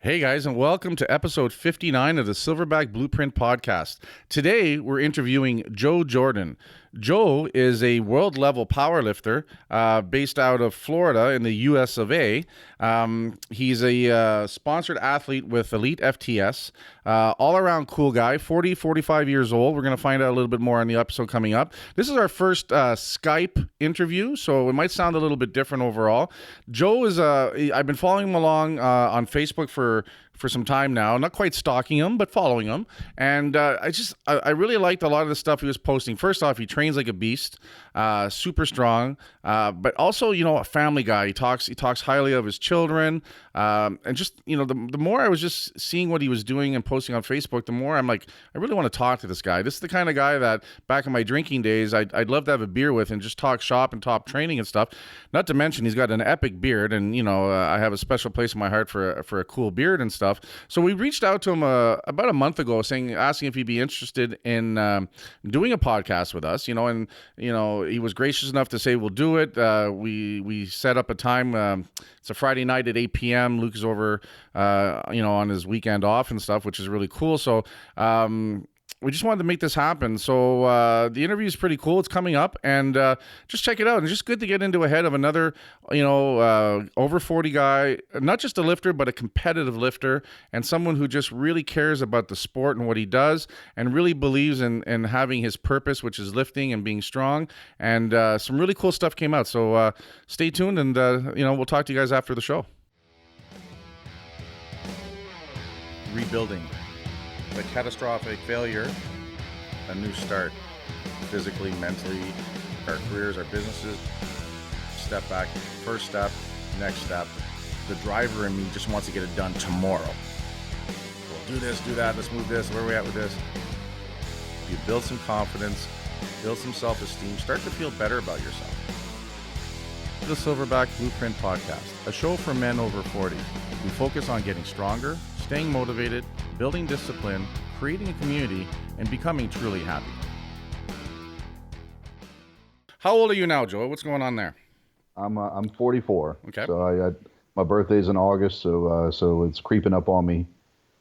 Hey guys, and welcome to episode 59 of the Silverback Blueprint Podcast. Today, we're interviewing Jo Jordan. Jo is a world-level powerlifter based out of Florida in the US of A. He's a sponsored athlete with EliteFTS. All-around cool guy, 45 years old. We're going to find out a little bit more on the episode coming up. This is our first Skype interview, so it might sound a little bit different overall. Jo is, I've been following him along on Facebook for some time now, not quite stalking him, but following him. And I really liked a lot of the stuff he was posting. First off, he trains like a beast, super strong, but also, a family guy. He talks highly of his children. And just, the more I was just seeing what he was doing and posting on Facebook, the more I'm like, I really want to talk to this guy. This is the kind of guy that back in my drinking days, I'd love to have a beer with and just talk shop and talk training and stuff. Not to mention he's got an epic beard, and I have a special place in my heart for a cool beard and stuff. So we reached out to him about a month ago, asking if he'd be interested in doing a podcast with us. And he was gracious enough to say we'll do it. We set up a time. It's a Friday night at 8 p.m. Luke is over, on his weekend off and stuff, which is really cool. So we just wanted to make this happen. So the interview is pretty cool. It's coming up, and just check it out. And it's just good to get into a head of another, over 40 guy, not just a lifter, but a competitive lifter, and someone who just really cares about the sport and what he does, and really believes in having his purpose, which is lifting and being strong. And some really cool stuff came out. So stay tuned, and we'll talk to you guys after the show. Rebuilding. The catastrophic failure, a new start, physically, mentally, our careers, our businesses, step back, first step, next step. The driver in me just wants to get it done tomorrow. We'll do this, do that, let's move this, where are we at with this? If you build some confidence, build some self-esteem, start to feel better about yourself. The Silverback Blueprint Podcast, a show for men over 40. We focus on getting stronger, staying motivated, building discipline, creating a community, and becoming truly happy. How old are you now, Jo? What's going on there? I'm 44. Okay. So my birthday's in August, so it's creeping up on me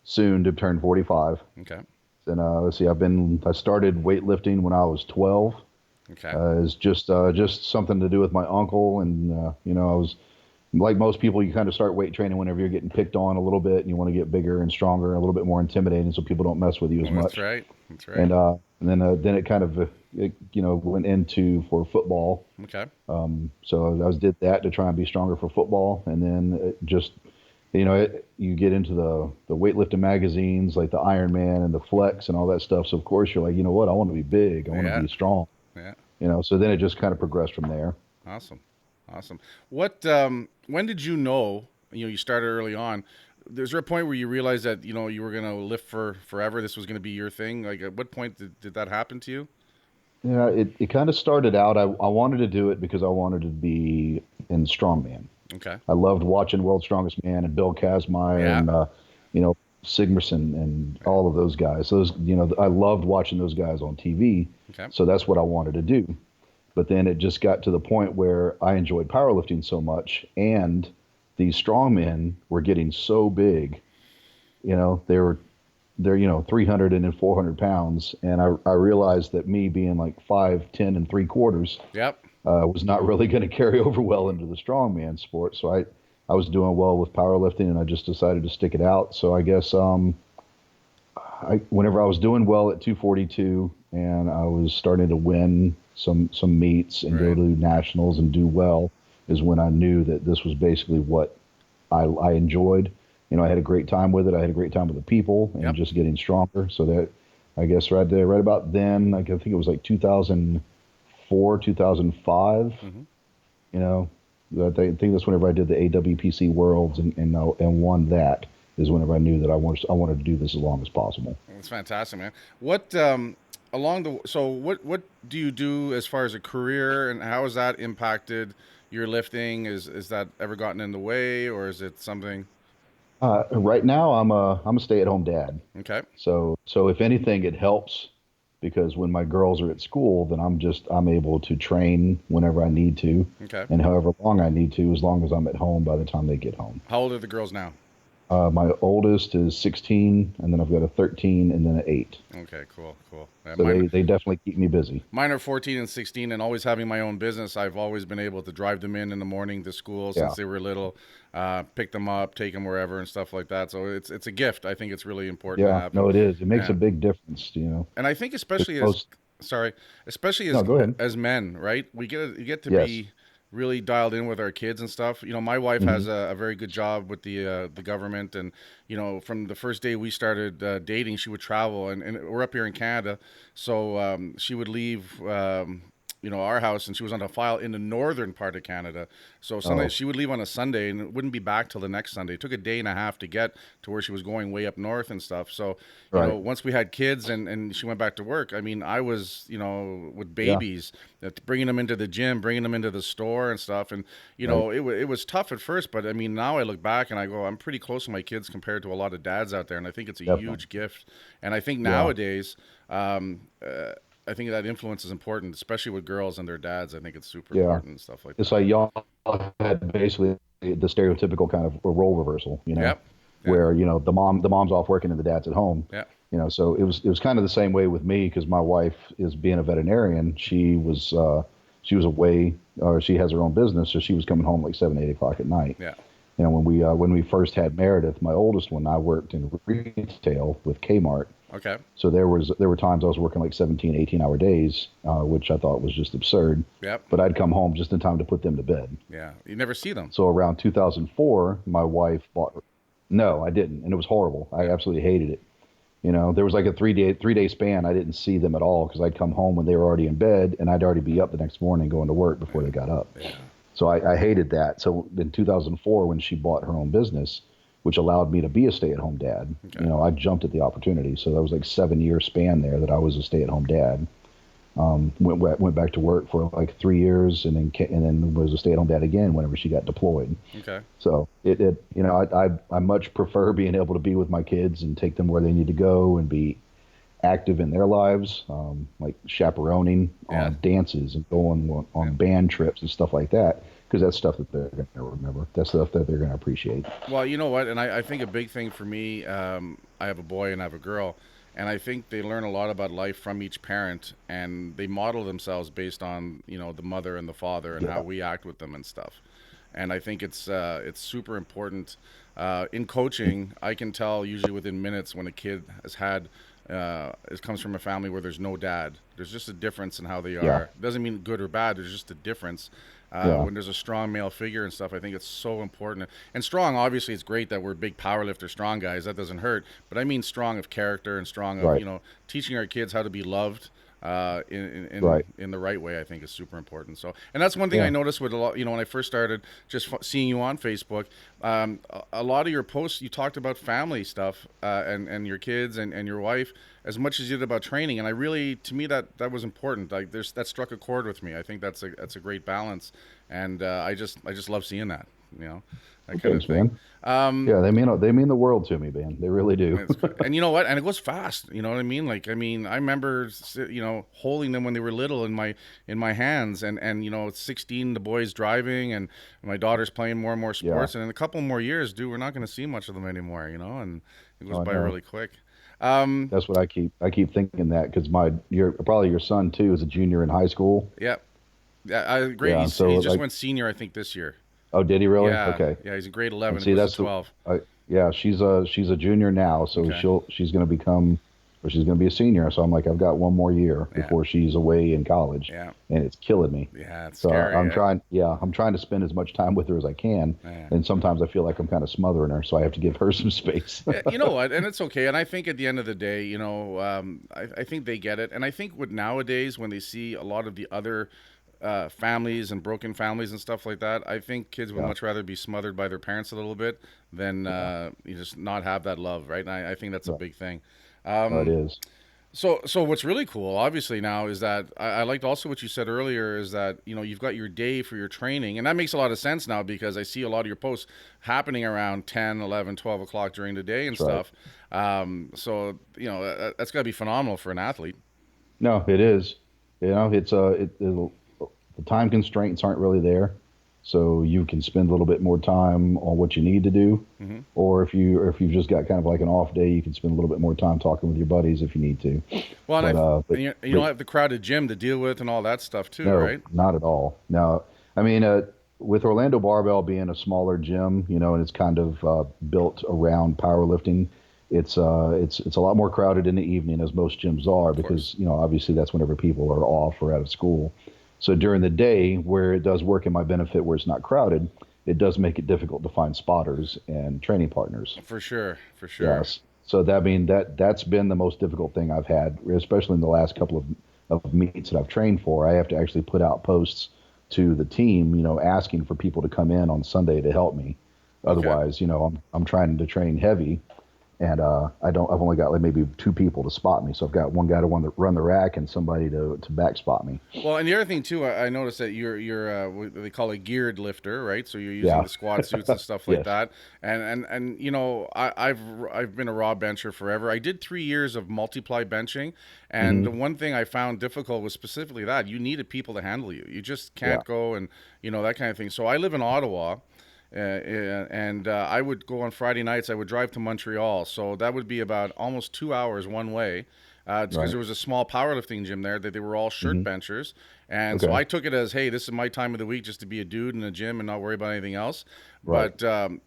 soon to turn 45. Okay. And let's see, I started weightlifting when I was 12. Okay. It's just something to do with my uncle, and I was like most people, you kind of start weight training whenever you're getting picked on a little bit, and you want to get bigger and stronger, and a little bit more intimidating, so people don't mess with you as much. That's right. And then it kind of went into for football. Okay. So I did that to try and be stronger for football, and then it just you get into the weightlifting magazines like the Iron Man and the Flex and all that stuff. So of course you're like, you know what, I want to be big, I want to be strong. Yeah. So then it just kind of progressed from there. Awesome. What? When did you know? You started early on. Is there a point where you realized that you were going to lift for forever? This was going to be your thing. Like, at what point did that happen to you? Yeah, it kind of started out. I wanted to do it because I wanted to be in strongman. Okay. I loved watching World's Strongest Man and Bill Kazmaier and Sigmarsson and all of those guys. So I loved watching those guys on TV. Okay. So that's what I wanted to do. But then it just got to the point where I enjoyed powerlifting so much, and these strongmen were getting so big. They're 300 and 400 pounds, and I realized that me being like 5'10" and 3/4 was not really going to carry over well into the strongman sport. So I was doing well with powerlifting, and I just decided to stick it out. So I guess whenever I was doing well at 242 and I was starting to win some meets and go to nationals and do well, is when I knew that this was basically what I enjoyed. I had a great time with it. I had a great time with the people and just getting stronger. So that, I guess right about then, I think it was like 2004, 2005. Mm-hmm. I think that's whenever I did the AWPC Worlds and won that, is whenever I knew that I wanted to do this as long as possible. That's fantastic, man. What what do you do as far as a career, and how has that impacted your lifting? Is that ever gotten in the way, or is it something? Right now, I'm a stay-at-home dad. Okay. So if anything, it helps, because when my girls are at school, then I'm able to train whenever I need to, okay, and however long I need to, as long as I'm at home by the time they get home. How old are the girls now? My oldest is 16, and then I've got a 13 and then an 8. Okay, cool. So they definitely keep me busy. Mine are 14 and 16, and always having my own business, I've always been able to drive them in the morning to school since they were little, pick them up, take them wherever and stuff like that. So it's a gift. I think it's really important to have. No, it is. It makes a big difference, you know. And I think especially go ahead. as men, right? We get to be really dialed in with our kids and stuff. You know, my wife has a very good job with the government, and you know, from the first day we started dating, she would travel, and we're up here in Canada, so she would leave. You know, our house, and she was on a file in the northern part of Canada. So she would leave on a Sunday and wouldn't be back till the next Sunday. It took a day and a half to get to where she was going way up north and stuff. So, you know, once we had kids and she went back to work, I mean, I was, you know, with babies, bringing them into the gym, bringing them into the store and stuff. And, you know, it was tough at first, but I mean, now I look back and I go, I'm pretty close to my kids compared to a lot of dads out there. And I think it's a huge gift. And I think nowadays, I think that influence is important, especially with girls and their dads. I think it's super important and stuff like that. It's like y'all had basically the stereotypical kind of a role reversal, you know, where, you know, the mom's off working and the dad's at home. Yeah. You know, so it was kind of the same way with me, because my wife is being a veterinarian. She was away, or she has her own business, so she was coming home like 7, 8 o'clock at night. Yeah. You know, when we first had Meredith, my oldest one, I worked in retail with Kmart. Okay. So there were times I was working like 17, 18-hour days, which I thought was just absurd. Yep. But I'd come home just in time to put them to bed. Yeah. You never see them. So around 2004, my wife bought. No, I didn't, and it was horrible. I absolutely hated it. You know, there was like a three-day span I didn't see them at all, because I'd come home when they were already in bed, and I'd already be up the next morning going to work before they got up. Yeah. So I hated that. So in 2004, when she bought her own business, which allowed me to be a stay-at-home dad, you know, I jumped at the opportunity. So that was like 7-year span there that I was a stay-at-home dad. Went back to work for like 3 years, and then was a stay-at-home dad again whenever she got deployed. Okay. So it you know, I much prefer being able to be with my kids and take them where they need to go and be active in their lives, like chaperoning on dances and going on band trips and stuff like that, because that's stuff that they're going to remember. That's stuff that they're going to appreciate. Well, you know what? And I think a big thing for me, I have a boy and I have a girl, and I think they learn a lot about life from each parent, and they model themselves based on, you know, the mother and the father and how we act with them and stuff. And I think it's super important. In coaching, I can tell usually within minutes when a kid has had it comes from a family where there's no dad. There's just a difference in how they are. It doesn't mean good or bad. There's just a difference. When there's a strong male figure and stuff, I think it's so important. And strong, obviously, it's great that we're big powerlifter, strong guys. That doesn't hurt. But I mean strong of character and strong of, you know, teaching our kids how to be loved in the right way, I think is super important. So, and that's one thing I noticed with a lot, you know, when I first started just seeing you on Facebook, a lot of your posts, you talked about family stuff, and your kids and your wife as much as you did about training. And I really, to me, that was important. Like that struck a chord with me. I think that's a great balance. And, I just love seeing that, you know. Kind of thing. They mean the world to me, man. They really do. And you know what? And it goes fast. You know what I mean? Like, I remember, you know, holding them when they were little in my hands, and you know, 16, the boys driving, and my daughter's playing more and more sports. And in a couple more years, dude, we're not going to see much of them anymore. You know, and it goes by really quick. That's what I keep thinking that, because your son too is a junior in high school. Yeah, I agree. He just went senior, I think, this year. Oh, did he really? Yeah. Okay. Yeah, he's in grade 11. See, that's 12. She's a junior now, so she's going to be a senior. So I'm like, I've got one more year before she's away in college. Yeah. And it's killing me. Yeah, it's scary. I'm trying to spend as much time with her as I can. Yeah. And sometimes I feel like I'm kind of smothering her, so I have to give her some space. You know what? And it's okay. And I think at the end of the day, you know, I think they get it. And I think with nowadays, when they see a lot of the other families and broken families and stuff like that, I think kids would much rather be smothered by their parents a little bit than you just not have that love, right? And I think that's a big thing. It is. So what's really cool, obviously, now is that I liked also what you said earlier, is that, you know, you've got your day for your training, and that makes a lot of sense now, because I see a lot of your posts happening around 10, 11, 12 o'clock during the day and stuff. So, you know, that's got to be phenomenal for an athlete. No, it is. You know, it's the time constraints aren't really there. so you can spend a little bit more time on what you need to do. Or if you've just got kind of like an off day, you can spend a little bit more time talking with your buddies if you need to. Well, and you don't have the crowded gym to deal with and all that stuff too, no, right? not at all. No, I mean, with Orlando Barbell being a smaller gym, and it's kind of built around powerlifting, it's a lot more crowded in the evening, as most gyms are, because obviously that's whenever people are off or out of school. So during the day, where it does work in my benefit, where it's not crowded, it does make it difficult to find spotters and training partners. For sure. Yes. So that's been the most difficult thing I've had, especially in the last couple of meets that I've trained for. I have to actually put out posts to the team, asking for people to come in on Sunday to help me. Otherwise, I'm trying to train heavy, and I've only got like maybe 2 people to spot me. So I've got one guy to run the rack and somebody to back spot me. Well, and the other thing too, I noticed that you're what they call a geared lifter, right? So you're using the squat suits and stuff like that. And I've been a raw bencher forever. I did 3 years of multiply benching, and the one thing I found difficult was specifically that you needed people to handle you. You just can't go and that kind of thing. So I live in Ottawa. And I would go on Friday nights. I would drive to Montreal, so that would be about almost 2 hours one way. Because there was a small powerlifting gym there that they were all shirt benchers, and so I took it as, hey, this is my time of the week just to be a dude in a gym and not worry about anything else. But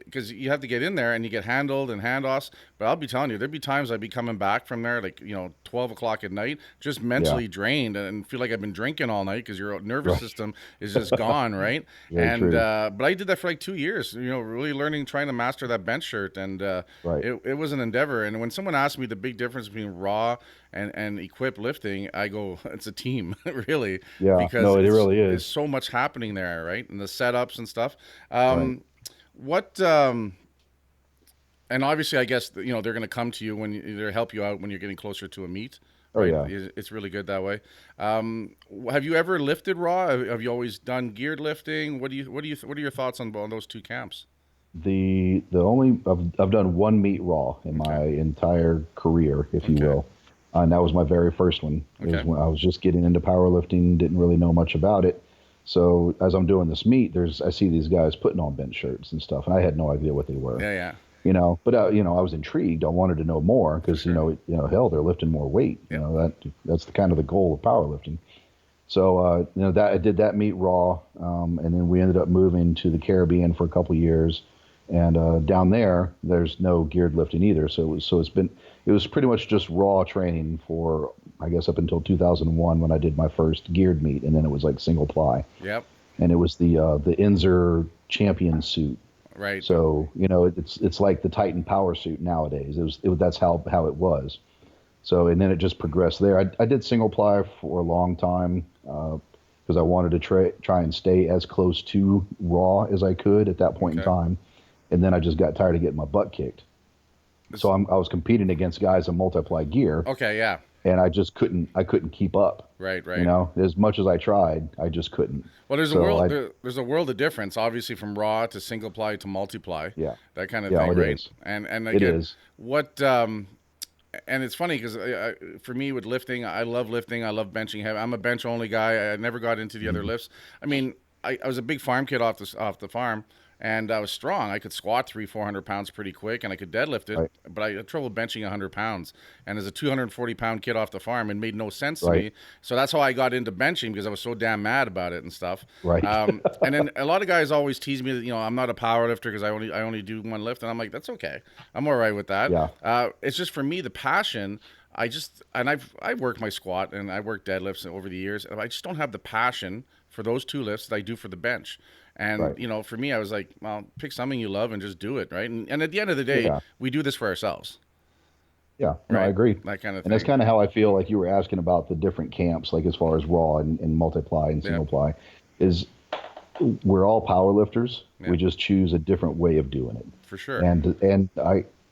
because you have to get in there and you get handled and handoffs. But I'll be telling you, there'd be times I'd be coming back from there, like 12 o'clock at night, just mentally drained and feel like I've been drinking all night because your nervous system is just gone, right? But I did that for like 2 years, really learning, trying to master that bench shirt, and it was an endeavor. And when someone asked me the big difference between raw and equipped lifting, I go, it's a team, really. Yeah, because no, it really is. There's so much happening there, right? And the setups and stuff. And obviously, I guess they're going to come to you when they help you out when you're getting closer to a meet. Right? Oh yeah, it's really good that way. Have you ever lifted raw? Have you always done geared lifting? What are your thoughts on those 2 camps? The only I've done 1 meet raw in my entire career, if you will. And that was my very first one. It was when I was just getting into powerlifting, didn't really know much about it. So as I'm doing this meet, I see these guys putting on bench shirts and stuff, and I had no idea what they were. But I was intrigued. I wanted to know more because hell, they're lifting more weight. That's the kind of the goal of powerlifting. So that I did that meet raw, and then we ended up moving to the Caribbean for a couple of years, and down there's no geared lifting either. So it was pretty much just raw training for, I guess, up until 2001 when I did my first geared meet, and then it was like single ply. Yep. And it was the Inzer champion suit. Right. So it's like the Titan power suit nowadays. That's how it was. So and then it just progressed there. I did single ply for a long time because I wanted to try and stay as close to raw as I could at that point in time, and then I just got tired of getting my butt kicked. So I was competing against guys in multiply gear. Okay, yeah. And I just couldn't keep up. Right. As much as I tried, I just couldn't. Well, there's a world of difference, obviously, from raw to single ply to multiply. Yeah. That kind of thing, right? Is. And it is. What and it's funny because for me with lifting, I love lifting. I love benching heavy. I'm a bench only guy. I never got into the other lifts. I mean, I was a big farm kid off the farm. And I was strong. I could squat 300-400 pounds pretty quick, and I could deadlift it. Right. But I had trouble benching 100 pounds. And as a 240-pound kid off the farm, it made no sense to me. So that's how I got into benching, because I was so damn mad about it and stuff. Right. And then a lot of guys always tease me that I'm not a power lifter because I only do 1 lift, and I'm like, that's okay. I'm all right with that. Yeah. It's just for me the passion. I've worked my squat and I worked deadlifts over the years. I just don't have the passion for those 2 lifts that I do for the bench. And, for me, I was like, well, pick something you love and just do it, right? And at the end of the day, we do this for ourselves. Yeah, no, I agree. That kind of thing. And that's kind of how I feel, like you were asking about the different camps, like as far as raw and multiply and single ply, is we're all power lifters. Yeah. We just choose a different way of doing it. For sure. And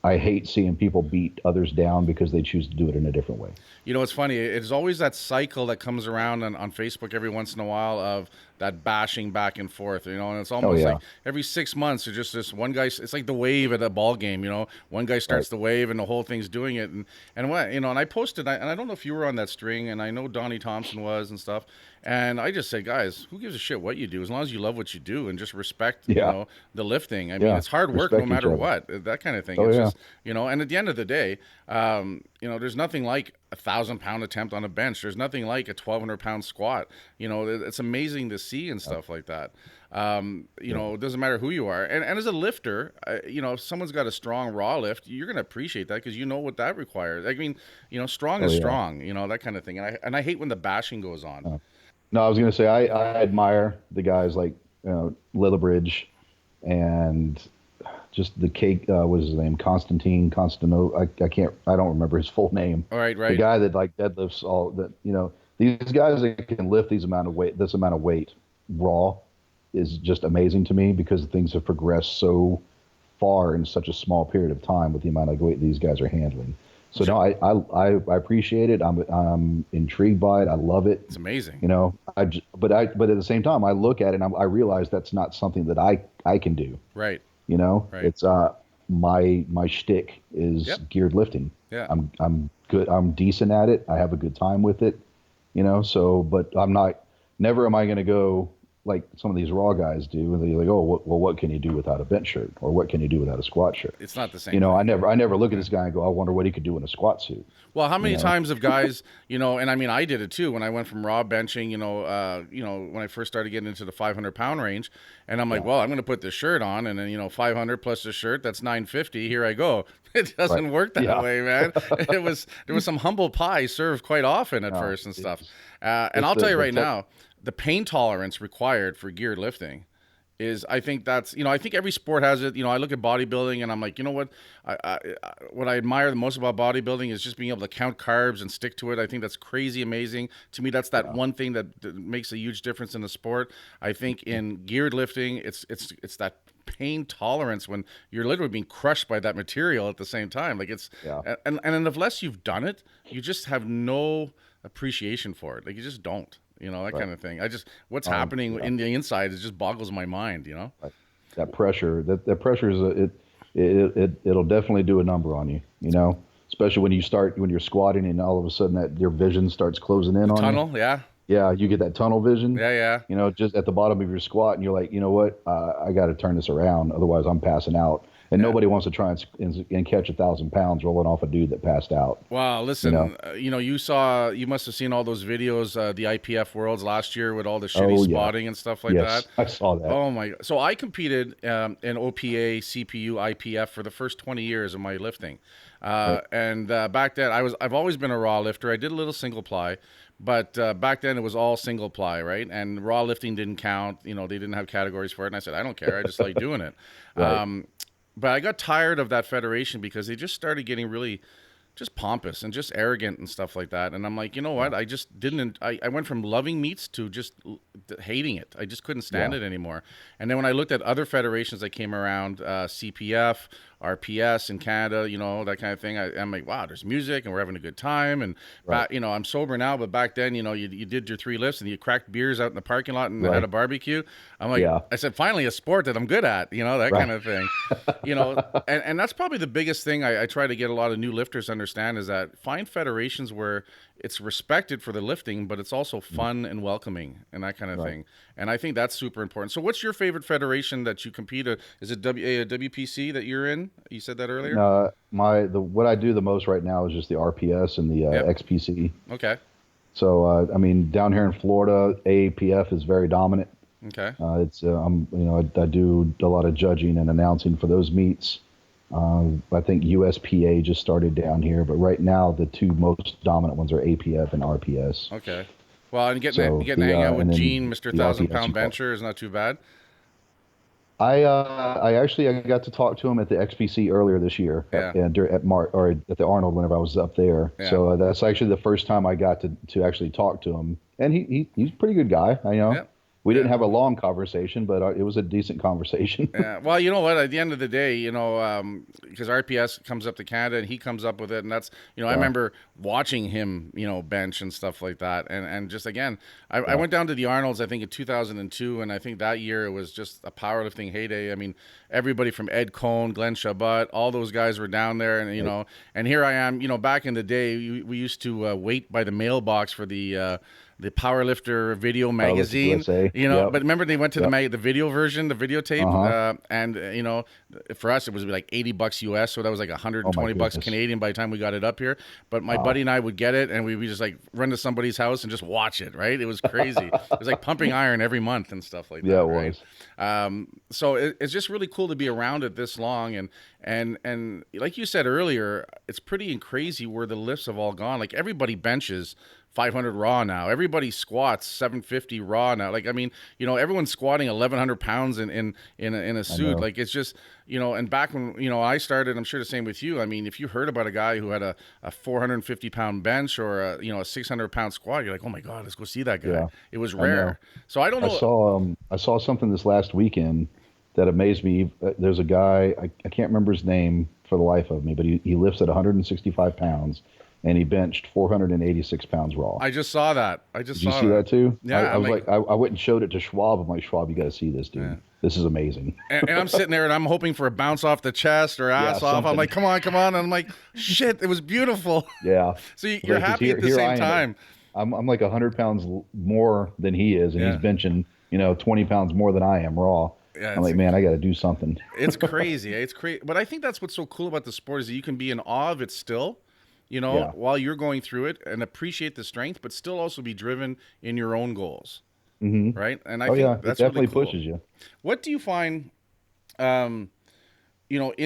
I hate seeing people beat others down because they choose to do it in a different way. You know, it's funny. It's always that cycle that comes around on Facebook every once in a while of that bashing back and forth, you know, and it's almost like every 6 months, there's just this one guy. It's like the wave at a ball game, you know, one guy starts the wave and the whole thing's doing it. And what, you know, and I posted, and I don't know if you were on that string, and I know Donnie Thompson was and stuff. And I just said, guys, who gives a shit what you do, as long as you love what you do and just respect, you know, the lifting. I mean, it's hard work no matter what, that kind of thing. It's just, you know, and at the end of the day, you know, there's nothing like a 1,000-pound attempt on a bench. There's nothing like a 1,200-pound squat. You know, it's amazing to see and stuff like that. You know, it doesn't matter who you are. And as a lifter, you know, if someone's got a strong raw lift, you're going to appreciate that because you know what that requires. I mean, you know, strong is strong, you know, that kind of thing. And I hate when the bashing goes on. No, I was going to say, I admire the guys like, you know, Lillibridge and just the cake, what was his name? Constantino. I don't remember his full name. All right. The guy that like deadlifts all that, you know, these guys that can lift this amount of weight raw is just amazing to me because things have progressed so far in such a small period of time with the amount of weight these guys are handling. So no, I appreciate it. I'm intrigued by it. I love it. It's amazing. You know, but at the same time, I look at it and I realize that's not something that I can do. Right. You know, it's my shtick is geared lifting. Yeah. I'm good. I'm decent at it. I have a good time with it. You know, so but never am I going to go like some of these raw guys do, and they're like, oh, what can you do without a bench shirt, or what can you do without a squat shirt? It's not the same. You know, I never look at this guy and go, I wonder what he could do in a squat suit. Well, how many times have guys, you know, and I mean, I did it too when I went from raw benching, you know, when I first started getting into the 500-pound range, and I'm like, well, I'm going to put this shirt on, and then, you know, 500 plus the shirt, that's 950. Here I go. It doesn't work that way, man. There was some humble pie served quite often at first and stuff. And I'll tell you right now, the pain tolerance required for geared lifting is, I think that's, you know, I think every sport has it. You know, I look at bodybuilding and I'm like, you know what, what I admire the most about bodybuilding is just being able to count carbs and stick to it. I think that's crazy amazing. To me, that's that one thing that makes a huge difference in the sport. I think in geared lifting, it's that pain tolerance when you're literally being crushed by that material at the same time. Like it's, and unless you've done it, you just have no appreciation for it. Like you just don't. You know, that kind of thing. What's happening in the inside, it just boggles my mind, you know? That pressure, that pressure is, it'll definitely do a number on you, you know? Especially when you're squatting and all of a sudden that your vision starts closing in on tunnel, you. Yeah. Yeah, you get that tunnel vision. Yeah. You know, just at the bottom of your squat and you're like, you know what, I got to turn this around. Otherwise I'm passing out. And nobody wants to try and catch 1,000 pounds rolling off a dude that passed out. Wow, listen, you know, you must have seen all those videos, the IPF Worlds last year with all the shitty spotting and stuff like that. I saw that. Oh my God. So I competed in OPA, CPU, IPF for the first 20 years of my lifting. And back then I've always been a raw lifter. I did a little single ply. But back then it was all single ply, right? And raw lifting didn't count. You know, they didn't have categories for it. And I said, I don't care. I just like doing it. But I got tired of that federation because they just started getting really just pompous and just arrogant and stuff like that. And I'm like, you know what? I just didn't. I went from loving meets to just hating it. I just couldn't stand it anymore. And then when I looked at other federations that came around, CPF, RPS in Canada, you know, that kind of thing, I'm like, wow, there's music and we're having a good time. And, you know, I'm sober now, but back then, you know, you did your 3 lifts and you cracked beers out in the parking lot and had a barbecue. I'm like, I said, finally a sport that I'm good at, you know, that kind of thing. You know, and that's probably the biggest thing I try to get a lot of new lifters to understand is that find federations where it's respected for the lifting, but it's also fun and welcoming and that kind of thing. And I think that's super important. So what's your favorite federation that you compete at? Is it WPC that you're in? You said that earlier? What I do the most right now is just the RPS and the XPC. Okay. So, I mean, down here in Florida, AAPF is very dominant. Okay. I do a lot of judging and announcing for those meets. I think USPA just started down here, but right now the 2 most dominant ones are APF and RPS. Okay. Well, and getting to hang out with Gene, Mr. 1,000-pound bencher, is not too bad. I got to talk to him at the XPC earlier this year at the Arnold whenever I was up there. Yeah. So that's actually the first time I got to actually talk to him, and he's a pretty good guy. I know. We didn't have a long conversation, but it was a decent conversation. Yeah. Well, you know what? At the end of the day, because RPS comes up to Canada and he comes up with it, and that's, I Yeah. remember watching him, bench and stuff like that, and just again, I went down to the Arnold's, I think in 2002, and I think that year it was just a powerlifting heyday. I mean, everybody from Ed Cohn, Glenn Shabat, all those guys were down there, and and here I am, back in the day, we used to wait by the mailbox for the Powerlifter video magazine, USA. But remember they went to the video version, the videotape, and for us it was like $80 US, so that was like $120 Canadian by the time we got it up here. But my buddy and I would get it, and we just like run to somebody's house and just watch it. Right, it was crazy. It was like pumping iron every month and stuff like that. Yeah, it right? was. So it's just really cool to be around it this long, and like you said earlier, it's pretty crazy where the lifts have all gone. Like everybody benches 500 raw now. Everybody squats 750 raw now. Like, I mean, everyone's squatting 1,100 pounds in a suit. Like, it's just, and back when, I started, I'm sure the same with you. I mean, if you heard about a guy who had a 450 pound bench or a 600 pound squat, you're like, oh my God, let's go see that guy. Yeah, it was rare. So I don't know. I saw something this last weekend that amazed me. There's a guy, I can't remember his name for the life of me, but he lifts at 165 pounds. And he benched 486 pounds raw. I just saw that. Did you see that too? Yeah. I was like, I went and showed it to Schwab. I'm like, Schwab, you got to see this, dude. Yeah. This is amazing. And I'm sitting there and I'm hoping for a bounce off the chest or ass off. I'm like, come on. And I'm like, shit, it was beautiful. Yeah. So you're happy at the same time. I'm like 100 pounds more than he is, and he's benching, 20 pounds more than I am raw. Yeah, I'm like, man, I got to do something. It's crazy. It's crazy. But I think that's what's so cool about the sport is that you can be in awe of it still. While you're going through it and appreciate the strength, but still also be driven in your own goals. Mm-hmm. Right. And I think that's it definitely really cool. pushes you. What do you find, in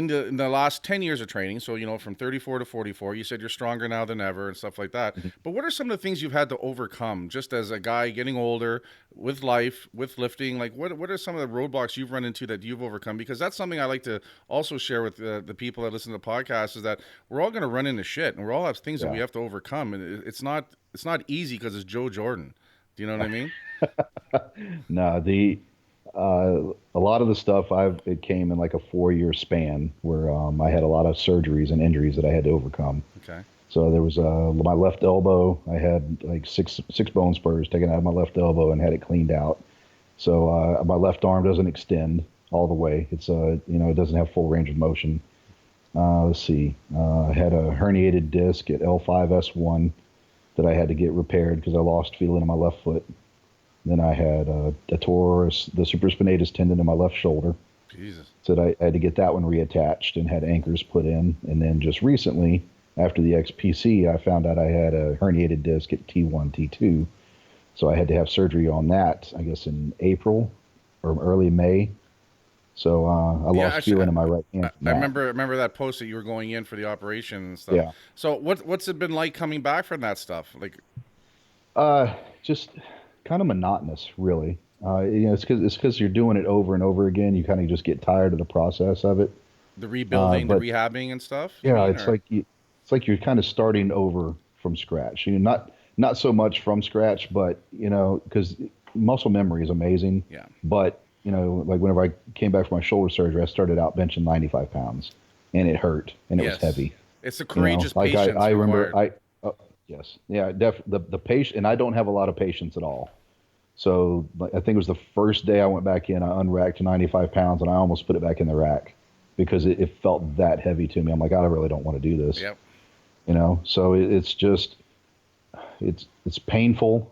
the last 10 years of training? So, from 34 to 44, you said you're stronger now than ever and stuff like that. Mm-hmm. But what are some of the things you've had to overcome just as a guy getting older with life, with lifting? Like what are some of the roadblocks you've run into that you've overcome? Because that's something I like to also share with the people that listen to the podcast is that we're all going to run into shit and we all have things that we have to overcome. And it's not easy because it's Jo Jordan. Do you know what I mean? No, a lot of the stuff it came in like a 4-year span where I had a lot of surgeries and injuries that I had to overcome. Okay. So there was my left elbow. I had like six bone spurs taken out of my left elbow and had it cleaned out. So my left arm doesn't extend all the way. It's it doesn't have full range of motion. Let's see. I had a herniated disc at L5S1 that I had to get repaired because I lost feeling in my left foot. Then I had a tore the supraspinatus tendon in my left shoulder. Jesus. So I had to get that one reattached and had anchors put in. And then just recently, after the XPC, I found out I had a herniated disc at T1, T2. So I had to have surgery on that, I guess, in April or early May. So I lost feeling in my right hand. I remember that post that you were going in for the operation and stuff. Yeah. So what's it been like coming back from that stuff? Like, just kind of monotonous, really. It's because you're doing it over and over again. You kind of just get tired of the process of it. The rebuilding, the rehabbing and stuff. Yeah, it's like you're kind of starting over from scratch. Not so much from scratch, but because muscle memory is amazing. Yeah. But like whenever I came back from my shoulder surgery, I started out benching 95 pounds, and it hurt and it was heavy. It's a courageous like patience. I remember. Yes. Yeah. The patient, and I don't have a lot of patience at all. So I think it was the first day I went back in, I unracked 95 pounds and I almost put it back in the rack because it felt that heavy to me. I'm like, I really don't want to do this. Yep. So it's just, it's painful.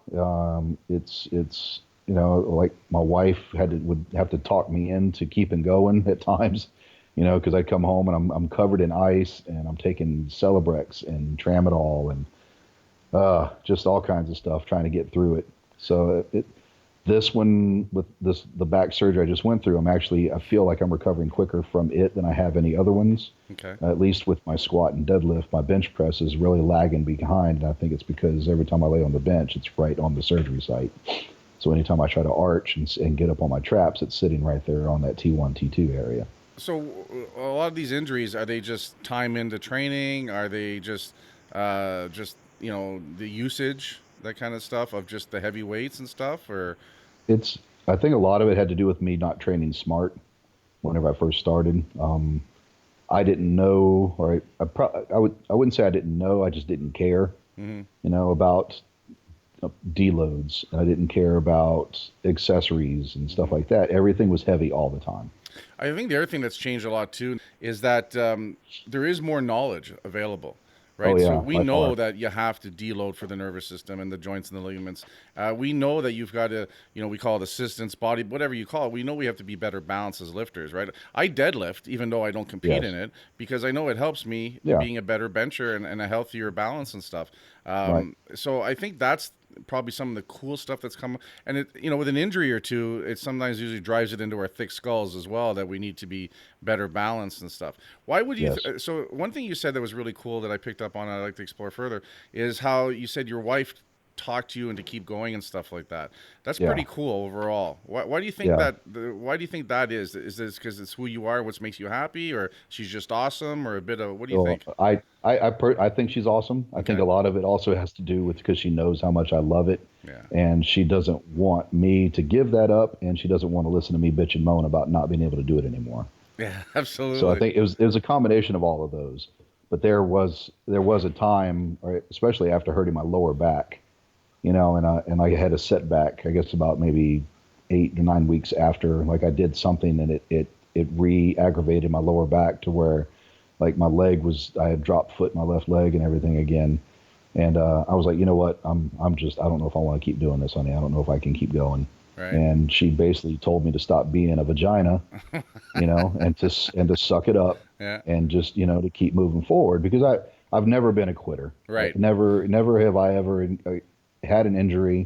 It's like my wife would have to talk me into keeping going at times, because I'd come home and I'm covered in ice and I'm taking Celebrex and Tramadol and just all kinds of stuff trying to get through it. So this one with the back surgery I just went through, I feel like I'm recovering quicker from it than I have any other ones. Okay. At least with my squat and deadlift, my bench press is really lagging behind, and I think it's because every time I lay on the bench, it's right on the surgery site. So anytime I try to arch and get up on my traps, it's sitting right there on that T1, T2 area. So a lot of these injuries, are they just time into training? Are they just the usage, that kind of stuff of just the heavy weights and stuff? Or it's I think a lot of it had to do with me not training smart whenever I first started. I didn't know, or I wouldn't say I didn't know. I just didn't care, about deloads. I didn't care about accessories and stuff like that. Everything was heavy all the time. I think the other thing that's changed a lot too is that there is more knowledge available. Right. Oh yeah, So we by know far. that you have to deload for the nervous system and the joints and the ligaments. We know that you've got to, we call it assistance, body, whatever you call it. We know we have to be better balanced as lifters, right? I deadlift, even though I don't compete Yes. in it, because I know it helps me Yeah. being a better bencher and a healthier balance and stuff. Right. So I think that's probably some of the cool stuff that's come. And it, with an injury or two, it sometimes usually drives it into our thick skulls as well, that we need to be better balanced and stuff. Why would you? Yes. So one thing you said that was really cool that I picked up on, and I'd like to explore further, is how you said your wife talked to you and to keep going and stuff like that. That's Yeah. pretty cool overall. Why do you think Yeah. that? Why do you think that is? Is this because it's who you are, what makes you happy, or she's just awesome, or a bit of what do you think? I think she's awesome. I think a lot of it also has to do with because she knows how much I love it. Yeah. And she doesn't want me to give that up, and she doesn't want to listen to me bitch and moan about not being able to do it anymore. Yeah, absolutely. So I think it was a combination of all of those. But there was a time, especially after hurting my lower back, and I had a setback. I guess about maybe 8 to 9 weeks after, like I did something, and it re-aggravated my lower back to where, like I had dropped foot in my left leg and everything again. And I was like, you know what? I don't know if I want to keep doing this, honey. I don't know if I can keep going. Right. And she basically told me to stop being a vagina, and to suck it up, Yeah. and just, to keep moving forward, because I've never been a quitter. Right. Never have I ever had an injury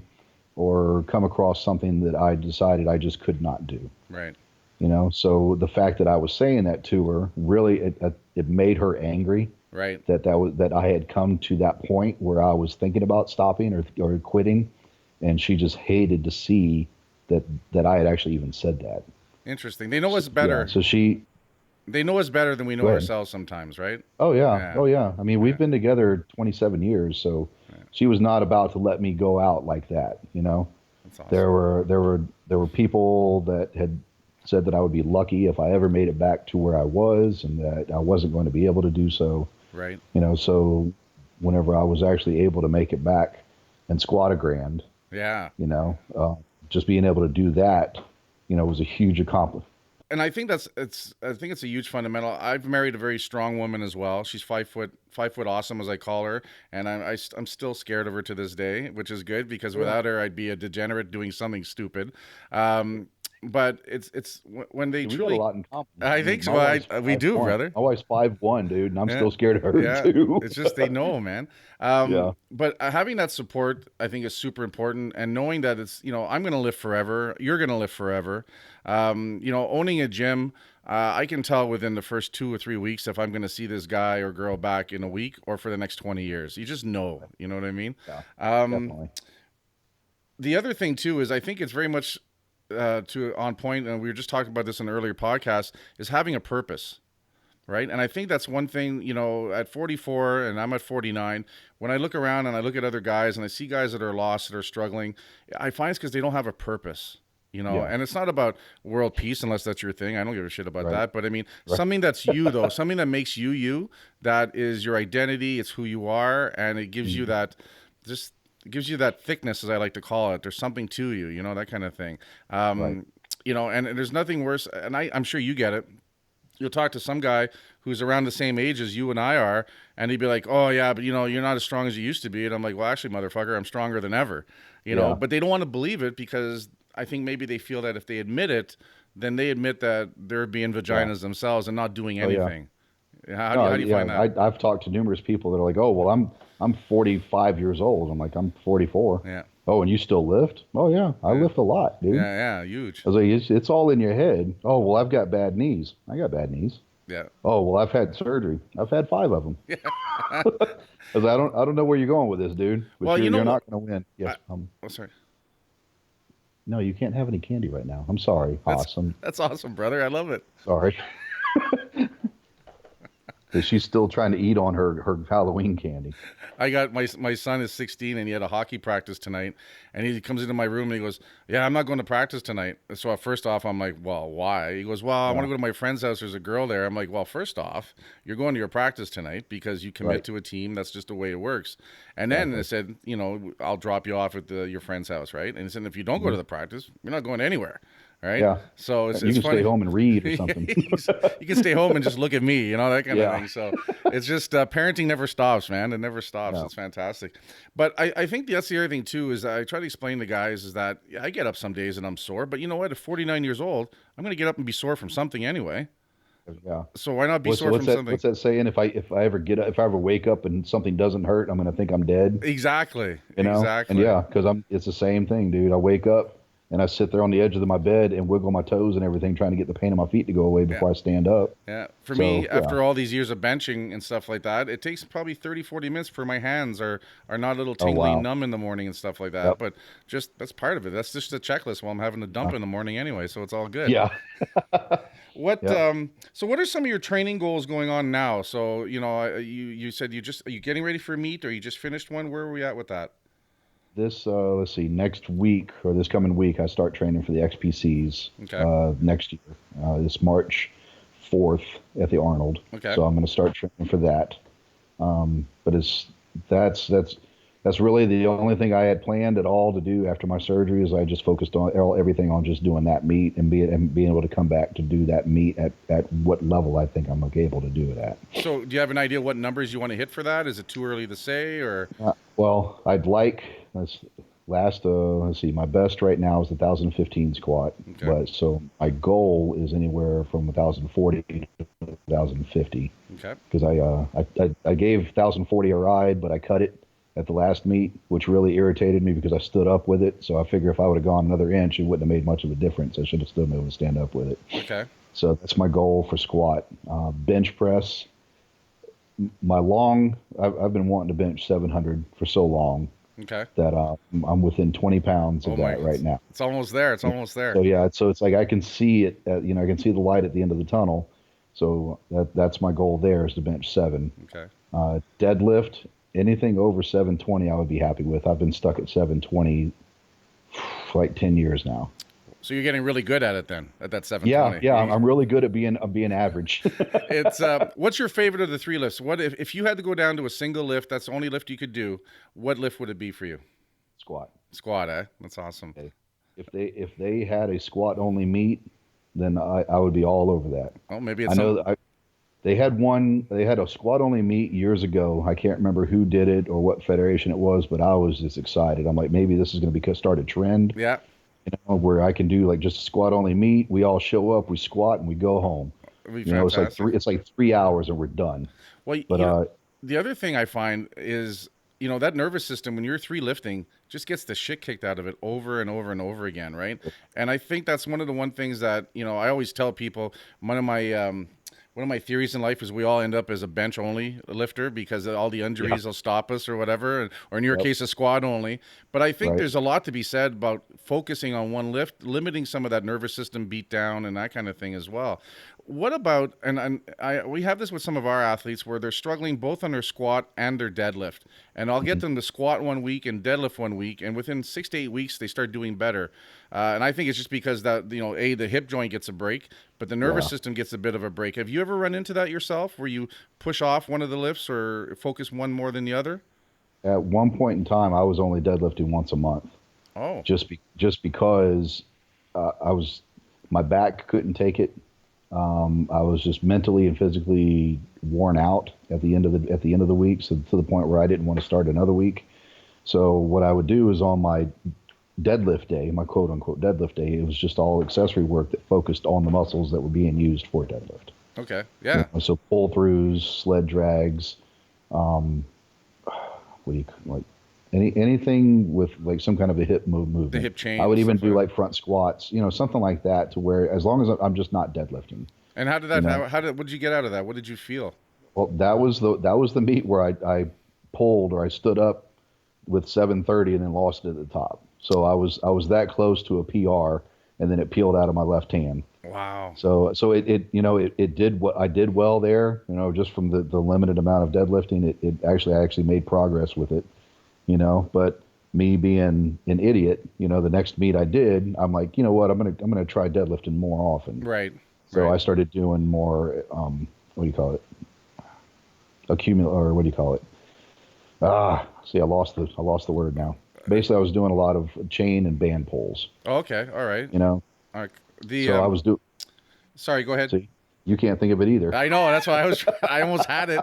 or come across something that I decided I just could not do. Right. So the fact that I was saying that to her, really, it made her angry. Right. That I had come to that point where I was thinking about stopping or quitting, and she just hated to see that I had actually even said that. Interesting. They know us better. Yeah, so they know us better than we know ourselves sometimes, right? Oh yeah. Yeah. Oh yeah. I mean, we've been together 27 years, so she was not about to let me go out like that. That's awesome. There were people that had said that I would be lucky if I ever made it back to where I was, and that I wasn't going to be able to do so. Right. So whenever I was actually able to make it back and squat a grand, Yeah. just being able to do that, was a huge accomplishment. And I think it's a huge fundamental. I've married a very strong woman as well. She's 5 foot awesome, as I call her, and I'm still scared of her to this day, which is good, because without her I'd be a degenerate doing something stupid. But it's when they We truly. got a lot in common. I think so. We do, 5'1". brother. My wife's 5'1", dude, and I'm Yeah. still scared of her Yeah, too. it's just they know, man. Yeah. But having that support, I think, is super important, and knowing that it's, I'm going to live forever, you're going to live forever. Owning a gym, I can tell within the first 2 or 3 weeks if I'm going to see this guy or girl back in a week or for the next 20 years. You just know, you know what I mean? Yeah, definitely. The other thing too is I think it's very much on point, and we were just talking about this in an earlier podcast, is having a purpose. Right. And I think that's one thing, at 44 and I'm at 49, when I look around and I look at other guys and I see guys that are lost, that are struggling, I find it's because they don't have a purpose, and it's not about world peace, unless that's your thing. I don't give a shit about that. But I mean, something that's you, though, something that makes you, that is your identity. It's who you are. And it gives you that, just gives you that thickness, as I like to call it. There's something to you, that kind of thing. And there's nothing worse. And I'm sure you get it. You'll talk to some guy who's around the same age as you and I are, and he'd be like, oh, yeah, but, you're not as strong as you used to be. And I'm like, well, actually, motherfucker, I'm stronger than ever, But they don't want to believe it, because I think maybe they feel that if they admit it, then they admit that they're being vaginas themselves and not doing anything. How do you find that? I've talked to numerous people that are like, oh, well, I'm 45 years old. I'm like, I'm 44. Yeah. Oh, and you still lift? Oh, yeah. I lift a lot, dude. Yeah, huge. I was like, it's all in your head. Oh, well, I've got bad knees. I got bad knees. Yeah. Oh, well, I've had surgery. I've had 5 of them. Yeah. I was like, I don't know where you're going with this, dude. But well, you're not going to win. Yes. Sorry. No, you can't have any candy right now. I'm sorry, Haas. That's awesome, brother. I love it. Sorry. because she's still trying to eat on her Halloween candy. I got my son is 16 and he had a hockey practice tonight, and he comes into my room and he goes, "Yeah, I'm not going to practice tonight." So first off, I'm like, "Well, why?" He goes, "Well, I want to go to my friend's house. There's a girl there." I'm like, "Well, first off, you're going to your practice tonight because you commit to a team. That's just the way it works." And then I said, "I'll drop you off at your friend's house, right?" And he said, "If you don't go to the practice, you're not going anywhere." Right? Yeah. So it's you can funny. stay home and read or something. You can stay home and just look at me, that kind of thing. So it's just parenting never stops, man. It never stops. No. It's fantastic. But I think that's the other thing too, is I try to explain to guys is that I get up some days and I'm sore, but you know what? At 49 years old, I'm going to get up and be sore from something anyway. Yeah. So why not be sore from something? What's that saying? If I ever wake up and something doesn't hurt, I'm going to think I'm dead. Exactly. Exactly. And because it's the same thing, dude. I wake up and I sit there on the edge of my bed and wiggle my toes and everything, trying to get the pain in my feet to go away before I stand up. Yeah. For me, after all these years of benching and stuff like that, it takes probably 30, 40 minutes for my hands are not a little tingly, numb in the morning and stuff like that. Yep. But just that's part of it. That's just a checklist while I'm having to dump in the morning anyway, so it's all good. Yeah. So what are some of your training goals going on now? So, you said are you getting ready for a meet, or you just finished one? Where are we at with that? This, let's see, next week or this coming week, I start training for the XPCs next year. This March 4th at the Arnold. Okay. So I'm going to start training for that. But that's really the only thing I had planned at all to do after my surgery. Is I just focused on everything on just doing that meet and being able to come back to do that meet at what level I think I'm able to do it at. So do you have an idea what numbers you want to hit for that? Is it too early to say, or? Well, I'd like let's see, my best right now is the 1,015 squat. Okay. But so my goal is anywhere from 1,040 to 1,050. Okay. Because I gave 1,040 a ride, but I cut it at the last meet, which really irritated me because I stood up with it. So I figure if I would have gone another inch, it wouldn't have made much of a difference. I should have still been able to stand up with it. Okay. So that's my goal for squat. Bench press. I've been wanting to bench 700 for so long. Okay. That I'm within 20 pounds of that right now. It's almost there. So it's like I can see it. I can see the light at the end of the tunnel. So that's my goal there, is to bench 7. Okay. Deadlift, anything over 720, I would be happy with. I've been stuck at 720 for like 10 years now. So you're getting really good at it then, at that 720. Yeah, I'm really good at being average. It's what's your favorite of the 3 lifts? What if you had to go down to a single lift, that's the only lift you could do, what lift would it be for you? Squat, eh? That's awesome. Okay. If they had a squat only meet, then I would be all over that. Oh, maybe it's they had a squat only meet years ago. I can't remember who did it or what federation it was, but I was just excited. I'm like, maybe this is going to start a trend. Yeah. Where I can do like just a squat only meet. We all show up, we squat, and we go home. It's like 3 hours and we're done. Well, but the other thing I find is, that nervous system, when you're 3 lifting, just gets the shit kicked out of it over and over and over again, right? And I think that's one of the things that, I always tell people, one of my theories in life is we all end up as a bench only lifter because all the injuries will stop us or whatever, or in your case, a squat only. But I think there's a lot to be said about focusing on one lift, limiting some of that nervous system beat down and that kind of thing as well. What about, we have this with some of our athletes where they're struggling both on their squat and their deadlift. And I'll get them to squat 1 week and deadlift 1 week, and within 6 to 8 weeks, they start doing better. And I think it's just because that, the hip joint gets a break, but the nervous system gets a bit of a break. Have you ever run into that yourself, where you push off one of the lifts or focus one more than the other? At one point in time, I was only deadlifting once a month. Oh. Just because my back couldn't take it. I was just mentally and physically worn out at the end of the week, so to the point where I didn't want to start another week. So what I would do is on my deadlift day, my quote unquote deadlift day, it was just all accessory work that focused on the muscles that were being used for deadlift. Okay. Yeah. So pull throughs, sled drags, anything with like some kind of a hip movement. The hip chain. I would even do like front squats, something like that, to where as long as I'm just not deadlifting. And how did that? What did you get out of that? What did you feel? Well, that was the meet where I pulled, or I stood up with 730 and then lost it at the top. So I was that close to a PR, and then it peeled out of my left hand. Wow. So it did what I did well there, just from the limited amount of deadlifting, I actually made progress with it, but me being an idiot, the next meet I did, I'm like, you know what, I'm going to try deadlifting more often. Right. So I started doing more, what do you call it? Or what do you call it? See, I lost the word now. Basically, I was doing a lot of chain and band pulls. Okay. All right. All right. So I was doing. Sorry, go ahead. See, you can't think of it either. I know. That's why I almost had it.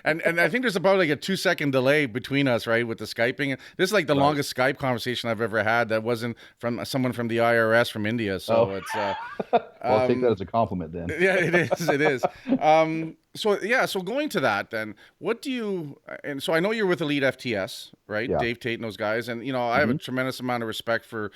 And I think there's about like a 2-second delay between us, right? With the Skyping. This is like the longest Skype conversation I've ever had that wasn't from someone from the IRS from India. So it's, well, I'll take that as a compliment then. Yeah, it is. It is. So going to that then, what do you, and so I know you're with EliteFTS, right? Yeah. Dave Tate and those guys. And, I have a tremendous amount of respect for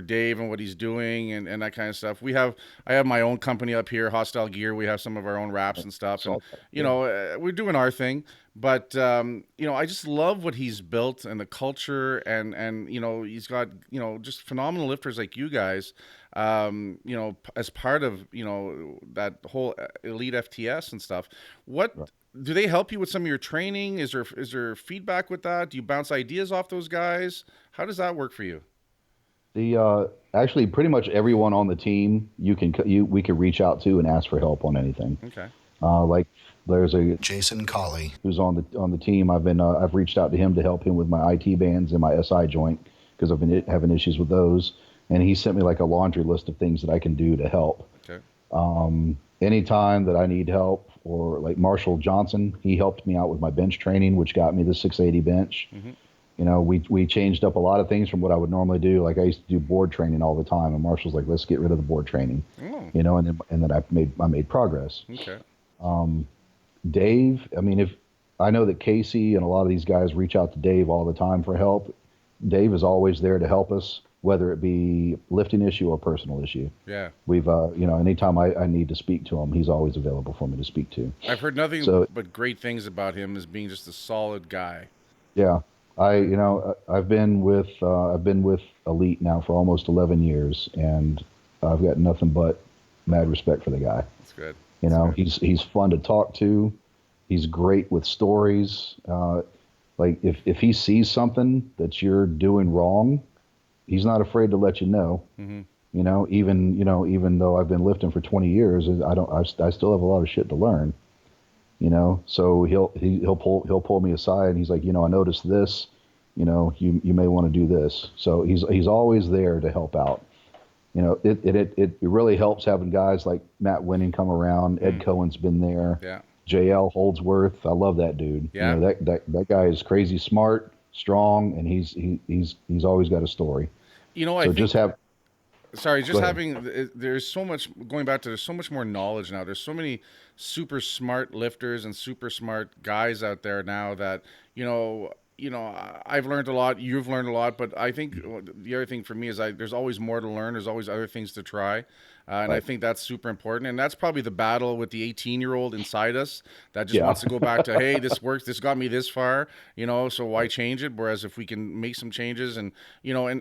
Dave and what he's doing and that kind of stuff. I have my own company up here, Hostile Gear. We have some of our own wraps and stuff. And, we're doing our thing. But, I just love what he's built and the culture and he's got, just phenomenal lifters like you guys, as part of, that whole EliteFTS and stuff. Do they help you with some of your training? Is there feedback with that? Do you bounce ideas off those guys? How does that work for you? Actually, pretty much everyone on the team we could reach out to and ask for help on anything. Okay. Like there's a Jason Colley who's on the team. I've reached out to him to help him with my IT bands and my SI joint because I've been having issues with those. And he sent me like a laundry list of things that I can do to help. Okay. Anytime that I need help, or like Marshall Johnson, he helped me out with my bench training, which got me the 680 bench. Mm-hmm. We changed up a lot of things from what I would normally do. Like I used to do board training all the time, and Marshall's like, let's get rid of the board training. Oh. And then I made progress. Okay. Dave, if I know that Casey and a lot of these guys reach out to Dave all the time for help. Dave is always there to help us, whether it be lifting issue or personal issue. Yeah. We've, anytime I need to speak to him, he's always available for me to speak to. I've heard nothing but great things about him as being just a solid guy. Yeah. I've been with Elite now for almost 11 years, and I've got nothing but mad respect for the guy. That's good. He's fun to talk to. He's great with stories. Like if he sees something that you're doing wrong, he's not afraid to let you know. Mm-hmm. Even though I've been lifting for 20 years, I still have a lot of shit to learn. So he'll pull me aside and he's like, I noticed this. You may want to do this. So he's always there to help out. It really helps having guys like Matt Winning come around. Ed Cohen's been there. Yeah. JL Holdsworth, I love that dude. Yeah. That guy is crazy smart, strong, and he's always got a story. There's so much, going back to, there's so much more knowledge now. There's so many super smart lifters and super smart guys out there now that, I've learned a lot, you've learned a lot, but I think the other thing for me is there's always more to learn. There's always other things to try. And I think that's super important. And that's probably the battle with the 18-year-old inside us that just wants to go back to, hey, this works. This got me this far, so why change it? Whereas if we can make some changes and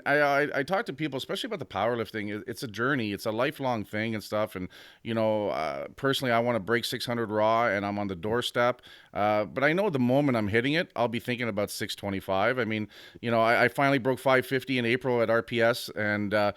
I talk to people, especially about the powerlifting, it's a journey. It's a lifelong thing and stuff. And, personally, I want to break 600 raw and I'm on the doorstep. But I know the moment I'm hitting it, I'll be thinking about 625. I mean, I finally broke 550 in April at RPS and,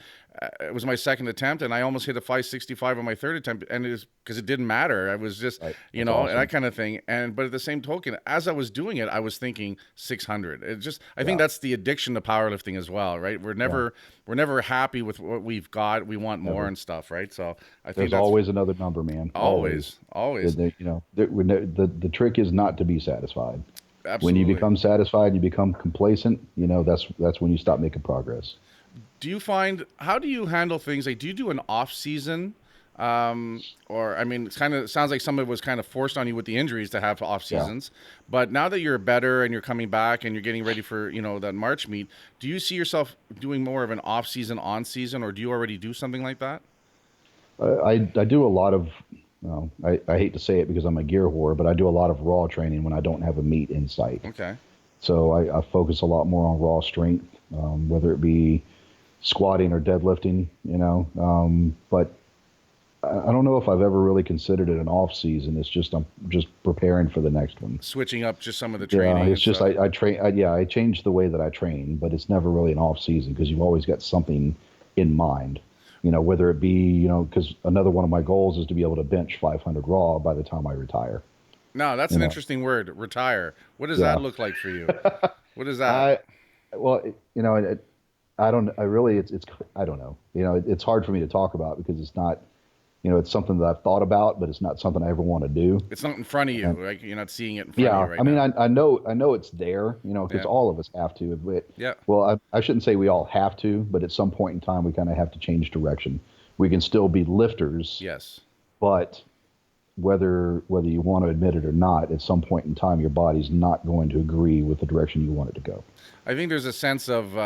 it was my second attempt, and I almost hit a 565 on my third attempt, and it was because it didn't matter. I was just, awesome. And that kind of thing. But at the same token, as I was doing it, I was thinking 600. I think that's the addiction to powerlifting as well, right? We're never happy with what we've got. We want more and stuff, right? So I think there's always another number, man. Always. The trick is not to be satisfied. Absolutely. When you become satisfied, you become complacent. That's when you stop making progress. How do you handle things? Like, do you do an off season? It kind of sounds like some of it was kind of forced on you with the injuries to have off seasons. Yeah. But now that you're better and you're coming back and you're getting ready for, that March meet, do you see yourself doing more of an off season, on season, or do you already do something like that? I do a lot of, I hate to say it because I'm a gear whore, but I do a lot of raw training when I don't have a meet in sight. Okay. So I focus a lot more on raw strength, whether it be squatting or deadlifting, but I don't know if I've ever really considered it an off season. It's just I'm just preparing for the next one. Switching up just some of the training. Yeah, it's just I train. I changed the way that I train, but it's never really an off season because you've always got something in mind. Whether it be because another one of my goals is to be able to bench 500 raw by the time I retire. No, that's an interesting word. Retire. What does that look like for you? What is that? I don't. I really. It's. I don't know. It's hard for me to talk about because it's not. It's something that I've thought about, but it's not something I ever want to do. It's not in front of you. Like you're not seeing it in front of you right now. I know it's there, because all of us have to. But, well, I shouldn't say we all have to, but at some point in time, we kind of have to change direction. We can still be lifters. Yes. But whether you want to admit it or not, at some point in time, your body's not going to agree with the direction you want it to go. I think there's a sense of,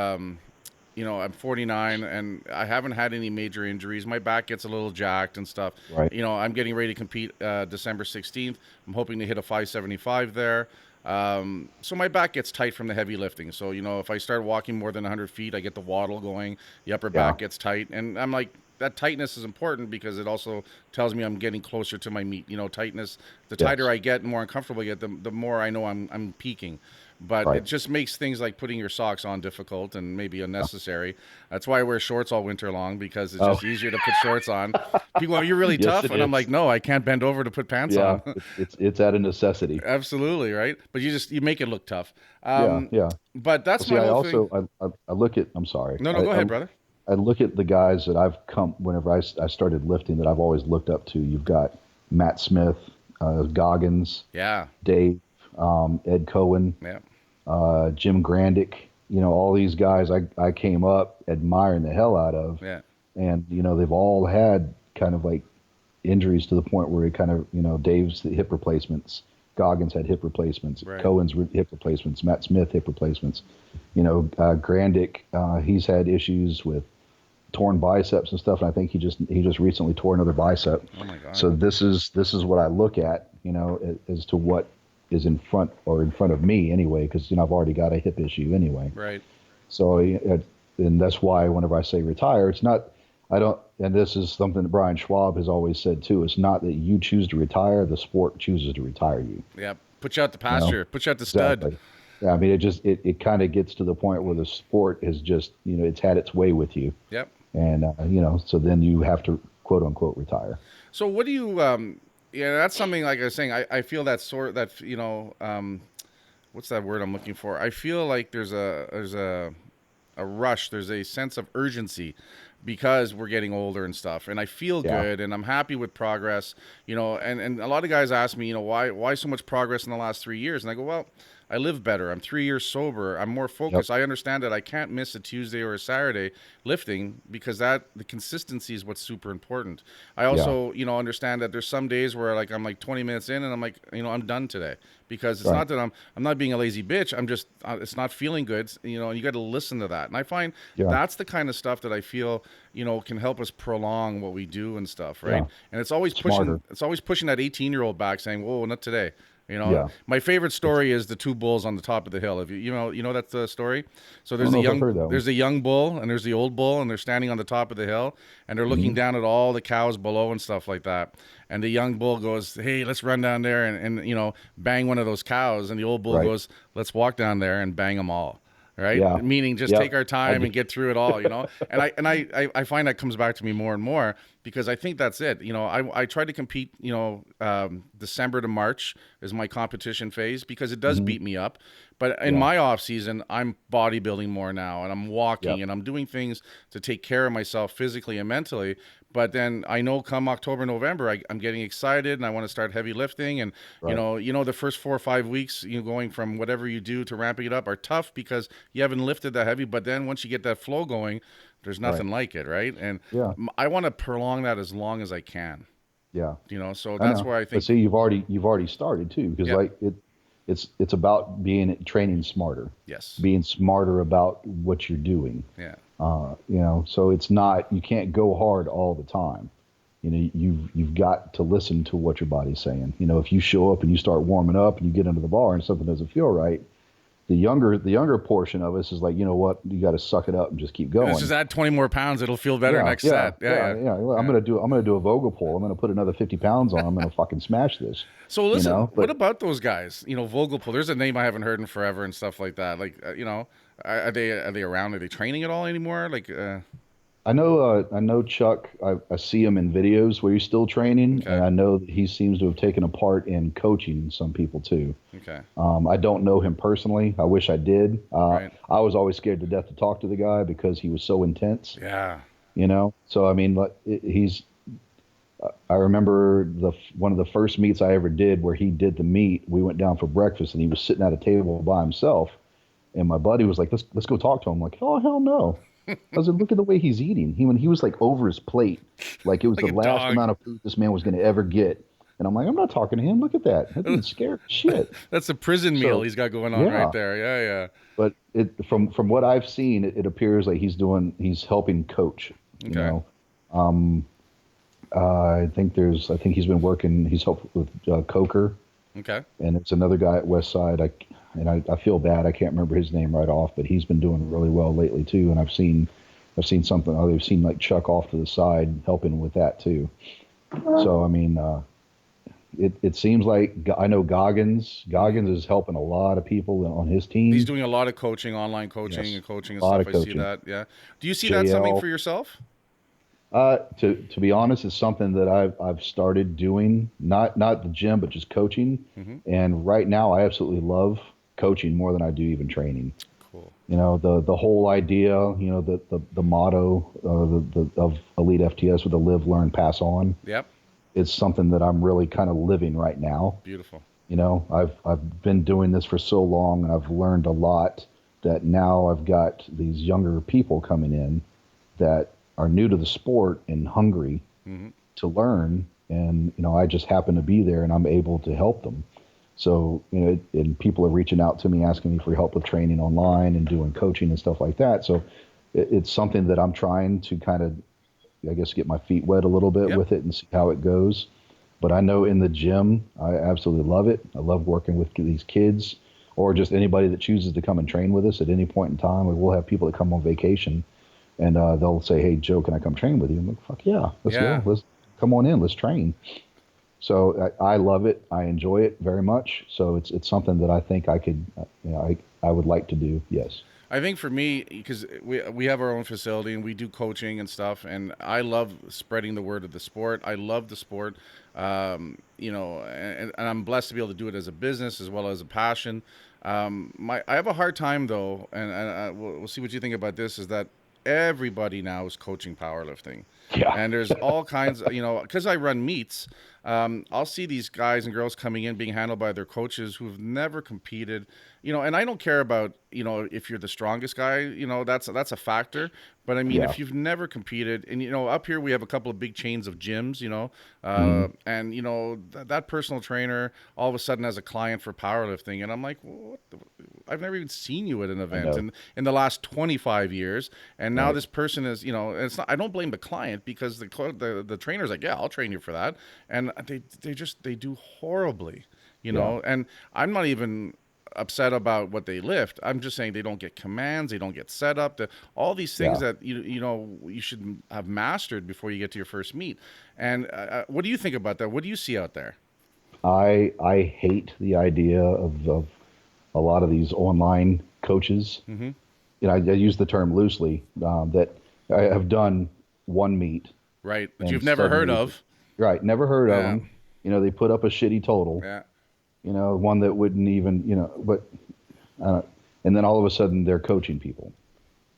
I'm 49 and I haven't had any major injuries. My back gets a little jacked and stuff. Right. I'm getting ready to compete December 16th. I'm hoping to hit a 575 there. So my back gets tight from the heavy lifting. So, if I start walking more than 100 feet, I get the waddle going. The upper back gets tight. And I'm like, that tightness is important because it also tells me I'm getting closer to my meet. Tightness, the tighter I get, the more uncomfortable I get, the more I know I'm peaking. But it just makes things like putting your socks on difficult and maybe unnecessary. That's why I wear shorts all winter long, because it's just easier to put shorts on. People go, you're really tough. And I'm like, no, I can't bend over to put pants on. It's out of necessity. Absolutely, right? But you make it look tough. Yeah. But that's my whole thing. I look at, I'm sorry. No, go ahead, brother. I look at the guys that I've come, whenever I started lifting, that I've always looked up to. You've got Matt Smith, Goggins, Dave, Ed Cohen, Jim Grandick, all these guys I came up admiring the hell out of. Yeah. And, they've all had kind of like injuries to the point where it kind of, Dave's hip replacements, Goggins had hip replacements, Cohen's hip replacements, Matt Smith hip replacements. Grandick, he's had issues with torn biceps and stuff, and I think he just recently tore another bicep. Oh my God. So this is what I look at, as to what is in front of me anyway, because I've already got a hip issue anyway. Right. So and that's why whenever I say retire, it's not. And this is something that Brian Schwab has always said too. It's not that you choose to retire; the sport chooses to retire you. Yeah. Put you out the pasture. Put you out the stud. Exactly. Yeah. I mean, it kind of gets to the point where the sport has just it's had its way with you. Yep. And so then you have to quote unquote retire. So what do you that's something, like I was saying, I feel that what's that word I'm looking for? I feel like there's a rush, there's a sense of urgency because we're getting older and stuff, and I feel good and I'm happy with progress, and a lot of guys ask me, why so much progress in the last 3 years? And I go, well, I live better. I'm 3 years sober. I'm more focused. I understand that I can't miss a Tuesday or a Saturday lifting because the consistency is what's super important. I also, understand that there's some days where I'm like 20 minutes in and I'm like, I'm done today, because it's not that I'm not being a lazy bitch. I'm just, it's not feeling good, and you got to listen to that. And I find that's the kind of stuff that I feel, can help us prolong what we do and stuff. Right. Yeah. And it's always pushing that 18-year-old back saying, whoa, not today. My favorite story is the two bulls on the top of the hill. If you know that's the story. So there's a young bull and there's the old bull, and they're standing on the top of the hill and they're looking down at all the cows below and stuff like that. And the young bull goes, "Hey, let's run down there and bang one of those cows." And the old bull goes, "Let's walk down there and bang them all." Right. Yeah. Meaning just take our time and get through it all, and I find that comes back to me more and more, because I think that's it. I try to compete, December to March is my competition phase, because it does beat me up. But in my off season, I'm bodybuilding more now, and I'm walking and I'm doing things to take care of myself physically and mentally. But then I know come October, November, I'm getting excited and I want to start heavy lifting. And, the first 4 or 5 weeks, going from whatever you do to ramping it up are tough because you haven't lifted that heavy. But then once you get that flow going, there's nothing like it, right? And I want to prolong that as long as I can. Yeah. So that's where I think. But see, you've already started too, because it's about training smarter. Yes. Being smarter about what you're doing. Yeah. So it's not, you can't go hard all the time. You've got to listen to what your body's saying. If you show up and you start warming up and you get into the bar and something doesn't feel right, the younger portion of us is like, you know what, you got to suck it up and just keep going. Let's just add 20 more pounds. It'll feel better next set. Yeah. I'm gonna do a Vogel pull. I'm gonna put another 50 pounds on. I'm gonna fucking smash this. So listen, what about those guys? Vogel pull. There's a name I haven't heard in forever and stuff like that. Like, are they around? Are they training at all anymore? Like, I know Chuck. I see him in videos where he's still training, and I know that he seems to have taken a part in coaching some people too. Okay. I don't know him personally. I wish I did. Right. I was always scared to death to talk to the guy because he was so intense. Yeah. So I mean, I remember one of the first meets I ever did where he did the meet. We went down for breakfast, and he was sitting at a table by himself, and my buddy was like, "Let's go talk to him." I'm like, "Oh hell no." I was like, look at the way he's eating. He was like over his plate, like it was like the last amount of food this man was going to ever get. And I'm like, I'm not talking to him. Look at that. That dude's scared shit. That's a prison meal he's got going on right there. Yeah. But from what I've seen, it appears like he's helping coach. Okay. I think he's been working. He's helped with Coker. Okay. And it's another guy at Westside. I feel bad. I can't remember his name right off, but he's been doing really well lately too. And I've seen something. I've seen like Chuck off to the side helping with that too. So I mean, it seems like I know Goggins. Goggins is helping a lot of people on his team. He's doing a lot of coaching, online coaching and coaching and stuff. I see that. Yeah. Do you see that something for yourself? To be honest, it's something that I've started doing, not the gym, but just coaching. Mm-hmm. And right now, I absolutely love coaching more than I do even training. Cool. The whole idea, the motto of EliteFTS with the live, learn, pass on. Yep. It's something that I'm really kind of living right now. Beautiful. I've been doing this for so long, and I've learned a lot that now I've got these younger people coming in that are new to the sport and hungry to learn. And, I just happen to be there and I'm able to help them. So, and people are reaching out to me, asking me for help with training online and doing coaching and stuff like that. So it's something that I'm trying to kind of, I guess, get my feet wet a little bit with it and see how it goes. But I know in the gym, I absolutely love it. I love working with these kids or just anybody that chooses to come and train with us at any point in time. We'll have people that come on vacation and they'll say, "Hey, Joe, can I come train with you?" I'm like, "Fuck yeah, let's go. Let's come on in. Let's train." So I love it. I enjoy it very much. So it's something that I think I could, I would like to do. Yes. I think for me, because we have our own facility and we do coaching and stuff, and I love spreading the word of the sport. I love the sport, and I'm blessed to be able to do it as a business as well as a passion. I have a hard time though, and we'll see what you think about this. Is that everybody now is coaching powerlifting. Yeah. And there's all kinds of, because I run meets, I'll see these guys and girls coming in being handled by their coaches who've never competed, and I don't care about, if you're the strongest guy, that's a factor. But I mean, if you've never competed and, up here we have a couple of big chains of gyms, and, that personal trainer all of a sudden has a client for powerlifting. And I'm like, what I've never even seen you at an event in the last 25 years. And now this person is, it's not, I don't blame the client because the trainer's like, yeah, I'll train you for that. And they do horribly, and I'm not even upset about what they lift. I'm just saying they don't get commands, they don't get set up, all these things that you should have mastered before you get to your first meet. And what do you think about that? What do you see out there? I hate the idea of a lot of these online coaches. Mm-hmm. I use the term loosely, that I have done one meet. Right, that you've never heard of. Right, never heard of them. They put up a shitty total. Yeah. One that wouldn't even, and then all of a sudden they're coaching people.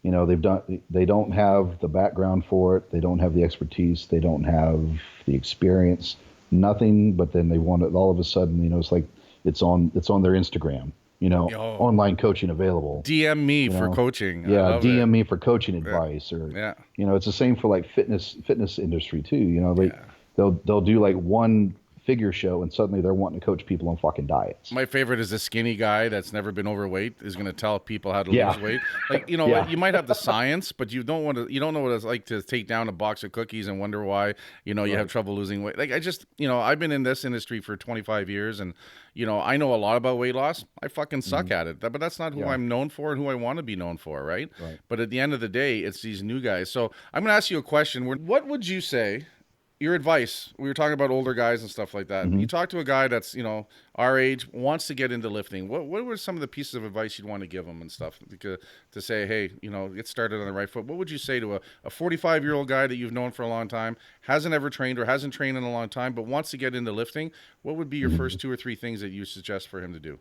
They don't have the background for it. They don't have the expertise. They don't have the experience, nothing, but then they want it all of a sudden, it's like it's on their Instagram, online coaching available. DM me for coaching. Yeah. DM me for coaching advice it's the same for like fitness industry too. They'll do like one figure show, and suddenly they're wanting to coach people on fucking diets. My favorite is the skinny guy that's never been overweight is going to tell people how to lose weight. Like, you know what, you might have the science, but you don't know what it's like to take down a box of cookies and wonder why, you know, you have trouble losing weight. Like, I've been in this industry for 25 years, and, you know, I know a lot about weight loss. I fucking suck at it, but that's not who I'm known for and who I want to be known for, right? But at the end of the day, it's these new guys. So I'm going to ask you a question. What would you say, your advice, we were talking about older guys and stuff like that. You talk to a guy that's, you know, our age, wants to get into lifting. What were some of the pieces of advice you'd want to give him and stuff to say, hey, you know, get started on the right foot? What would you say to a 45-year-old guy that you've known for a long time, hasn't ever trained or hasn't trained in a long time, but wants to get into lifting? What would be your first 2 or 3 things that you suggest for him to do?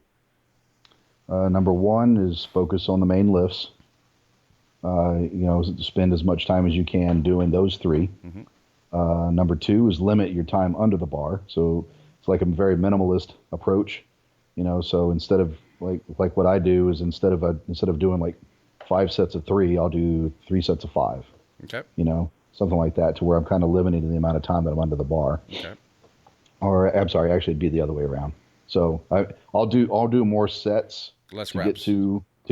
Number one is focus on the main lifts. You know, spend as much time as you can doing those 3. Number 2 is limit your time under the bar. So it's like a very minimalist approach, you know. So instead of like what I do is instead of doing like 5 sets of 3, I'll do 3 sets of 5. Okay. You know, something like that, to where I'm kind of limiting the amount of time that I'm under the bar. Okay. Or I'm sorry, actually it'd be the other way around. So I'll do more sets, less to reps.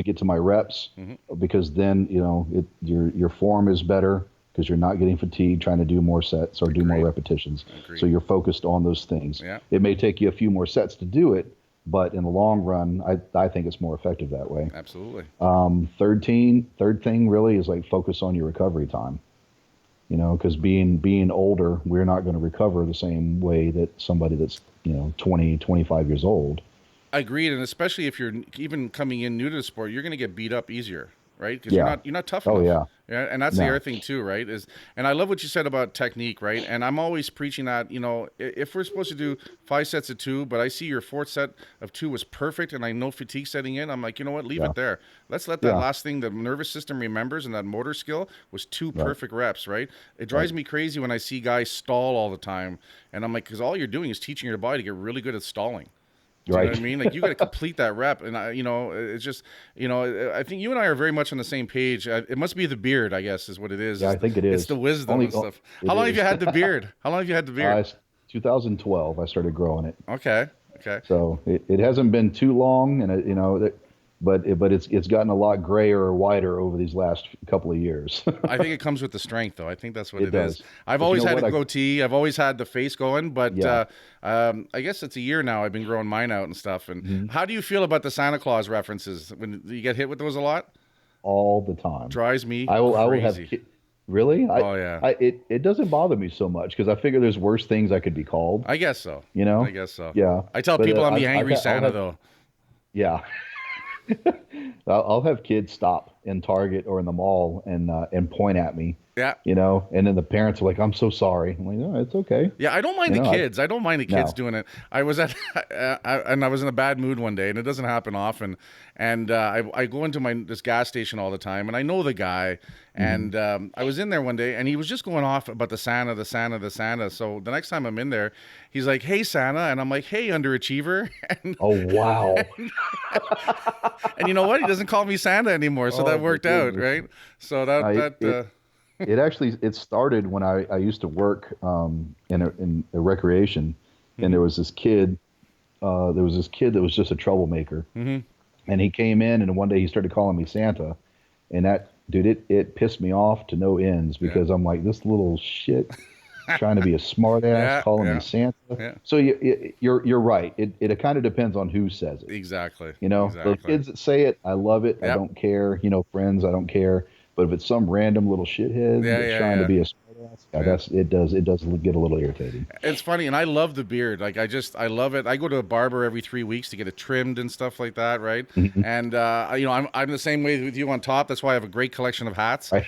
get to my reps, because then, you know, your form is better, because you're not getting fatigued trying to do more sets or do more repetitions. So you're focused on those things. Yeah. It may take you a few more sets to do it, but in the long run, I think it's more effective that way. Absolutely. Third thing really is like focus on your recovery time. You know, because being older, we're not going to recover the same way that somebody that's, you know, 20, 25 years old. I agree, and especially if you're even coming in new to the sport, you're going to get beat up easier, right? Because you're not tough enough. Oh, Yeah, and that's the other thing too, right? And I love what you said about technique, right? And I'm always preaching that, you know, if we're supposed to do 5 sets of 2, but I see your 4th set of 2 was perfect, and I know fatigue setting in, I'm like, you know what, leave it there. Let's let that last thing the nervous system remembers, and that motor skill was 2 perfect reps, right? It drives me crazy when I see guys stall all the time, and I'm like, because all you're doing is teaching your body to get really good at stalling. Do you know what I mean? Like, you got to complete that rep. And, you know, it's just, you know, I think you and I are very much on the same page. It must be the beard, I guess, is what it is. Yeah, I think it is. It's the wisdom and stuff. How long have you had the beard? 2012, I started growing it. Okay. So it hasn't been too long, and you know, but it's gotten a lot grayer or whiter over these last couple of years. I think it comes with the strength, though. I think that's what it is. I've always had a goatee. I've always had the face going, but I guess it's a year now I've been growing mine out and stuff. And how do you feel about the Santa Claus references? When you get hit with those a lot? All the time. Drives me I will have really? It doesn't bother me so much, because I figure there's worse things I could be called. I guess so. You know? I guess so. Yeah. I tell people I'm the angry Santa, though. Yeah. I'll have kids stop in Target or in the mall and point at me. Yeah. You know, and then the parents are like, "I'm so sorry." I'm like, "No, it's okay." Yeah, I don't mind the kids. I don't mind the kids doing it. I was and I was in a bad mood one day, and it doesn't happen often. And I go into this gas station all the time, and I know the guy. And I was in there one day, and he was just going off about the Santa. So the next time I'm in there, he's like, "Hey, Santa," and I'm like, "Hey, underachiever." And, oh wow! And you know what? He doesn't call me Santa anymore, so that worked out, right? So it started when I used to work in a recreation, and there was this kid. That was just a troublemaker, and he came in, and one day he started calling me Santa, and that dude, it pissed me off to no ends, because I'm like, this little shit trying to be a smart ass calling me Santa. Yeah. So you're right. It kind of depends on who says it. Exactly. You know, the kids that say it, I love it. I don't care. You know, friends, I don't care. But if it's some random little shithead that's trying to be a smartass, it does get a little irritating. It's funny, and I love the beard. Like, I love it. I go to a barber every 3 weeks to get it trimmed and stuff like that, right? And you know, I'm the same way with you on top. That's why I have a great collection of hats, that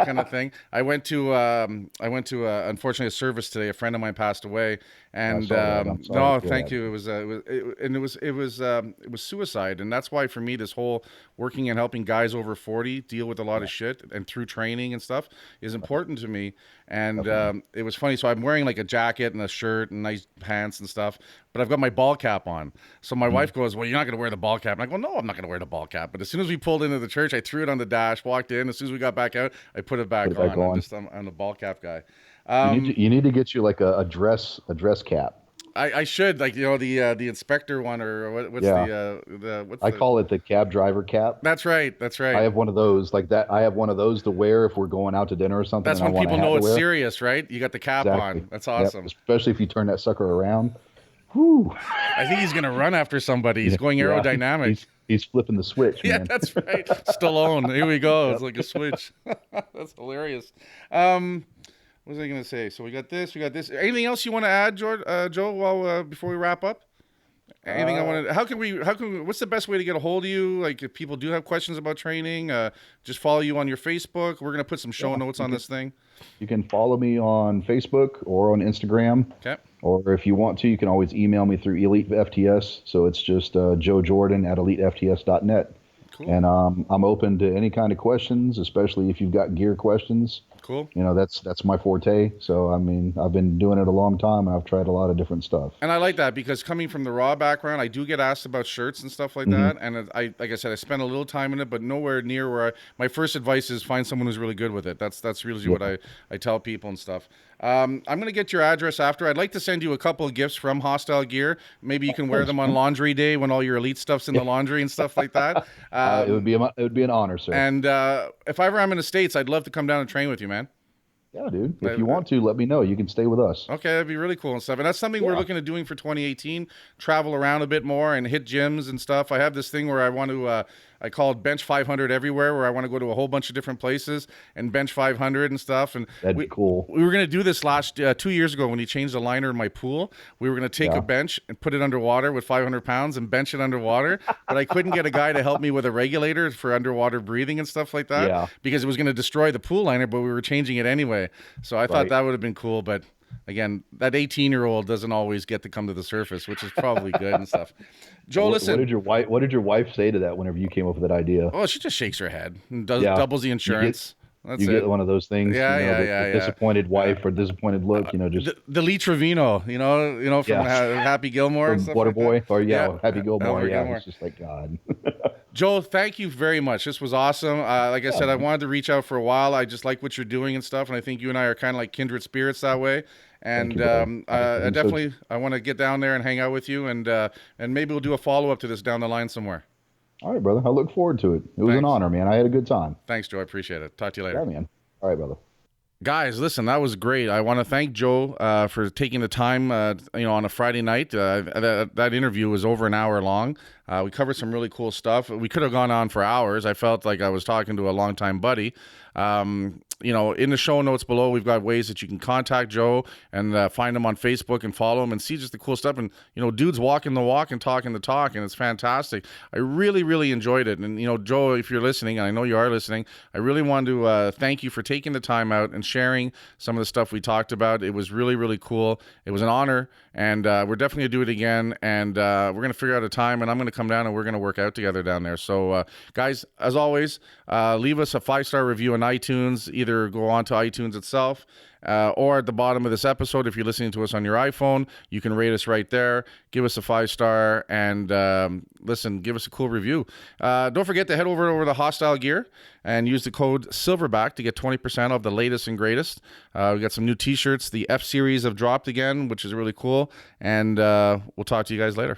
kind of thing. I went to unfortunately a service today. A friend of mine passed away, and no, thank you. It was suicide, and that's why for me this whole working and helping guys over 40 deal with a lot of shit and through training and stuff is important to me. And it was funny. So I'm wearing like a jacket and a shirt and nice pants and stuff, but I've got my ball cap on. So my wife goes, "Well, you're not going to wear the ball cap." And I go, "No, I'm not going to wear the ball cap." But as soon as we pulled into the church, I threw it on the dash, walked in. As soon as we got back out, I put it back on. I'm the ball cap guy. You need to get you like a dress cap. I should, like, the inspector one, or what's I call it the cab driver cap. That's right. I have one of those like that. I have one of those to wear if we're going out to dinner or something. That's and when I want people a hat know to it's wear. serious, right? You got the cap Exactly. on. That's awesome. Yep. Especially if you turn that sucker around. Whew. I think he's gonna run after somebody. He's going aerodynamic. He's flipping the switch, Yeah, man. that's right. Stallone. Here we go. It's like a switch. That's hilarious. What was I going to say? So we got this. Anything else you want to add, Joe? While before we wrap up, anything I want to? How can we? What's the best way to get a hold of you? Like, if people do have questions about training, just follow you on your Facebook. We're going to put some show notes on this thing. You can follow me on Facebook or on Instagram. Okay. Or if you want to, you can always email me through EliteFTS. So it's just Jo Jordan at EliteFTS.net. Cool. And I'm open to any kind of questions, especially if you've got gear questions. Cool. That's my forte. So, I mean, I've been doing it a long time, and I've tried a lot of different stuff. And I like that because coming from the raw background, I do get asked about shirts and stuff like that. And like I said, I spent a little time in it, but nowhere near where my first advice is find someone who's really good with it. That's really what I tell people and stuff. I'm going to get your address after. I'd like to send you a couple of gifts from Hostile Gear. Maybe you can wear them on laundry day when all your elite stuff's in the laundry and stuff like that. It would be an honor, sir. And if ever I'm in the States, I'd love to come down and train with you, man. Yeah, dude. If you want to, let me know. You can stay with us. Okay, that'd be really cool and stuff. And that's something we're looking at doing for 2018. Travel around a bit more and hit gyms and stuff. I have this thing where I want to, I call it Bench 500 everywhere, where I want to go to a whole bunch of different places and bench 500 and stuff. And that'd be cool. We were going to do this 2 years ago when he changed the liner in my pool. We were going to take a bench and put it underwater with 500 pounds and bench it underwater. But I couldn't get a guy to help me with a regulator for underwater breathing and stuff like that because it was going to destroy the pool liner, but we were changing it anyway. So I thought that would have been cool, but again, that 18-year-old doesn't always get to come to the surface, which is probably good and stuff. Joe, listen. What did your wife say to that whenever you came up with that idea? Oh, she just shakes her head and doubles the insurance. You get one of those things. The disappointed wife or disappointed look. Just the Lee Trevino. From Happy Gilmore. From Waterboy. Or Happy Gilmore. Gilmore. It's just like God. Joe, thank you very much. This was awesome. Like I said, I wanted to reach out for a while. I just like what you're doing and stuff, and I think you and I are kind of like kindred spirits that way. And I definitely I want to get down there and hang out with you, and maybe we'll do a follow-up to this down the line somewhere. All right, brother. I look forward to it. It was an honor, man. I had a good time. Thanks, Joe. I appreciate it. Talk to you later. Yeah, man. All right, brother. Guys, listen, that was great. I want to thank Joe for taking the time, on a Friday night. That interview was over an hour long. We covered some really cool stuff. We could have gone on for hours. I felt like I was talking to a longtime buddy. In the show notes below, we've got ways that you can contact Joe and find him on Facebook and follow him and see just the cool stuff. And, dude's walking the walk and talking the talk, and it's fantastic. I really, really enjoyed it. And, Joe, if you're listening, and I know you are listening, I really want to thank you for taking the time out and sharing some of the stuff we talked about. It was really, really cool. It was an honor, and we're definitely going to do it again. And we're going to figure out a time, and I'm going to come down and we're going to work out together down there. So, guys, as always, leave us a 5-star review on iTunes. Either go on to iTunes itself or at the bottom of this episode, if you're listening to us on your iPhone, you can rate us right there. Give us a 5-star and listen, give us a cool review. Don't forget to head over to Hostile Gear and use the code Silverback to get 20% off the latest and greatest. We got some new t-shirts. The F series have dropped again, which is really cool. And we'll talk to you guys later.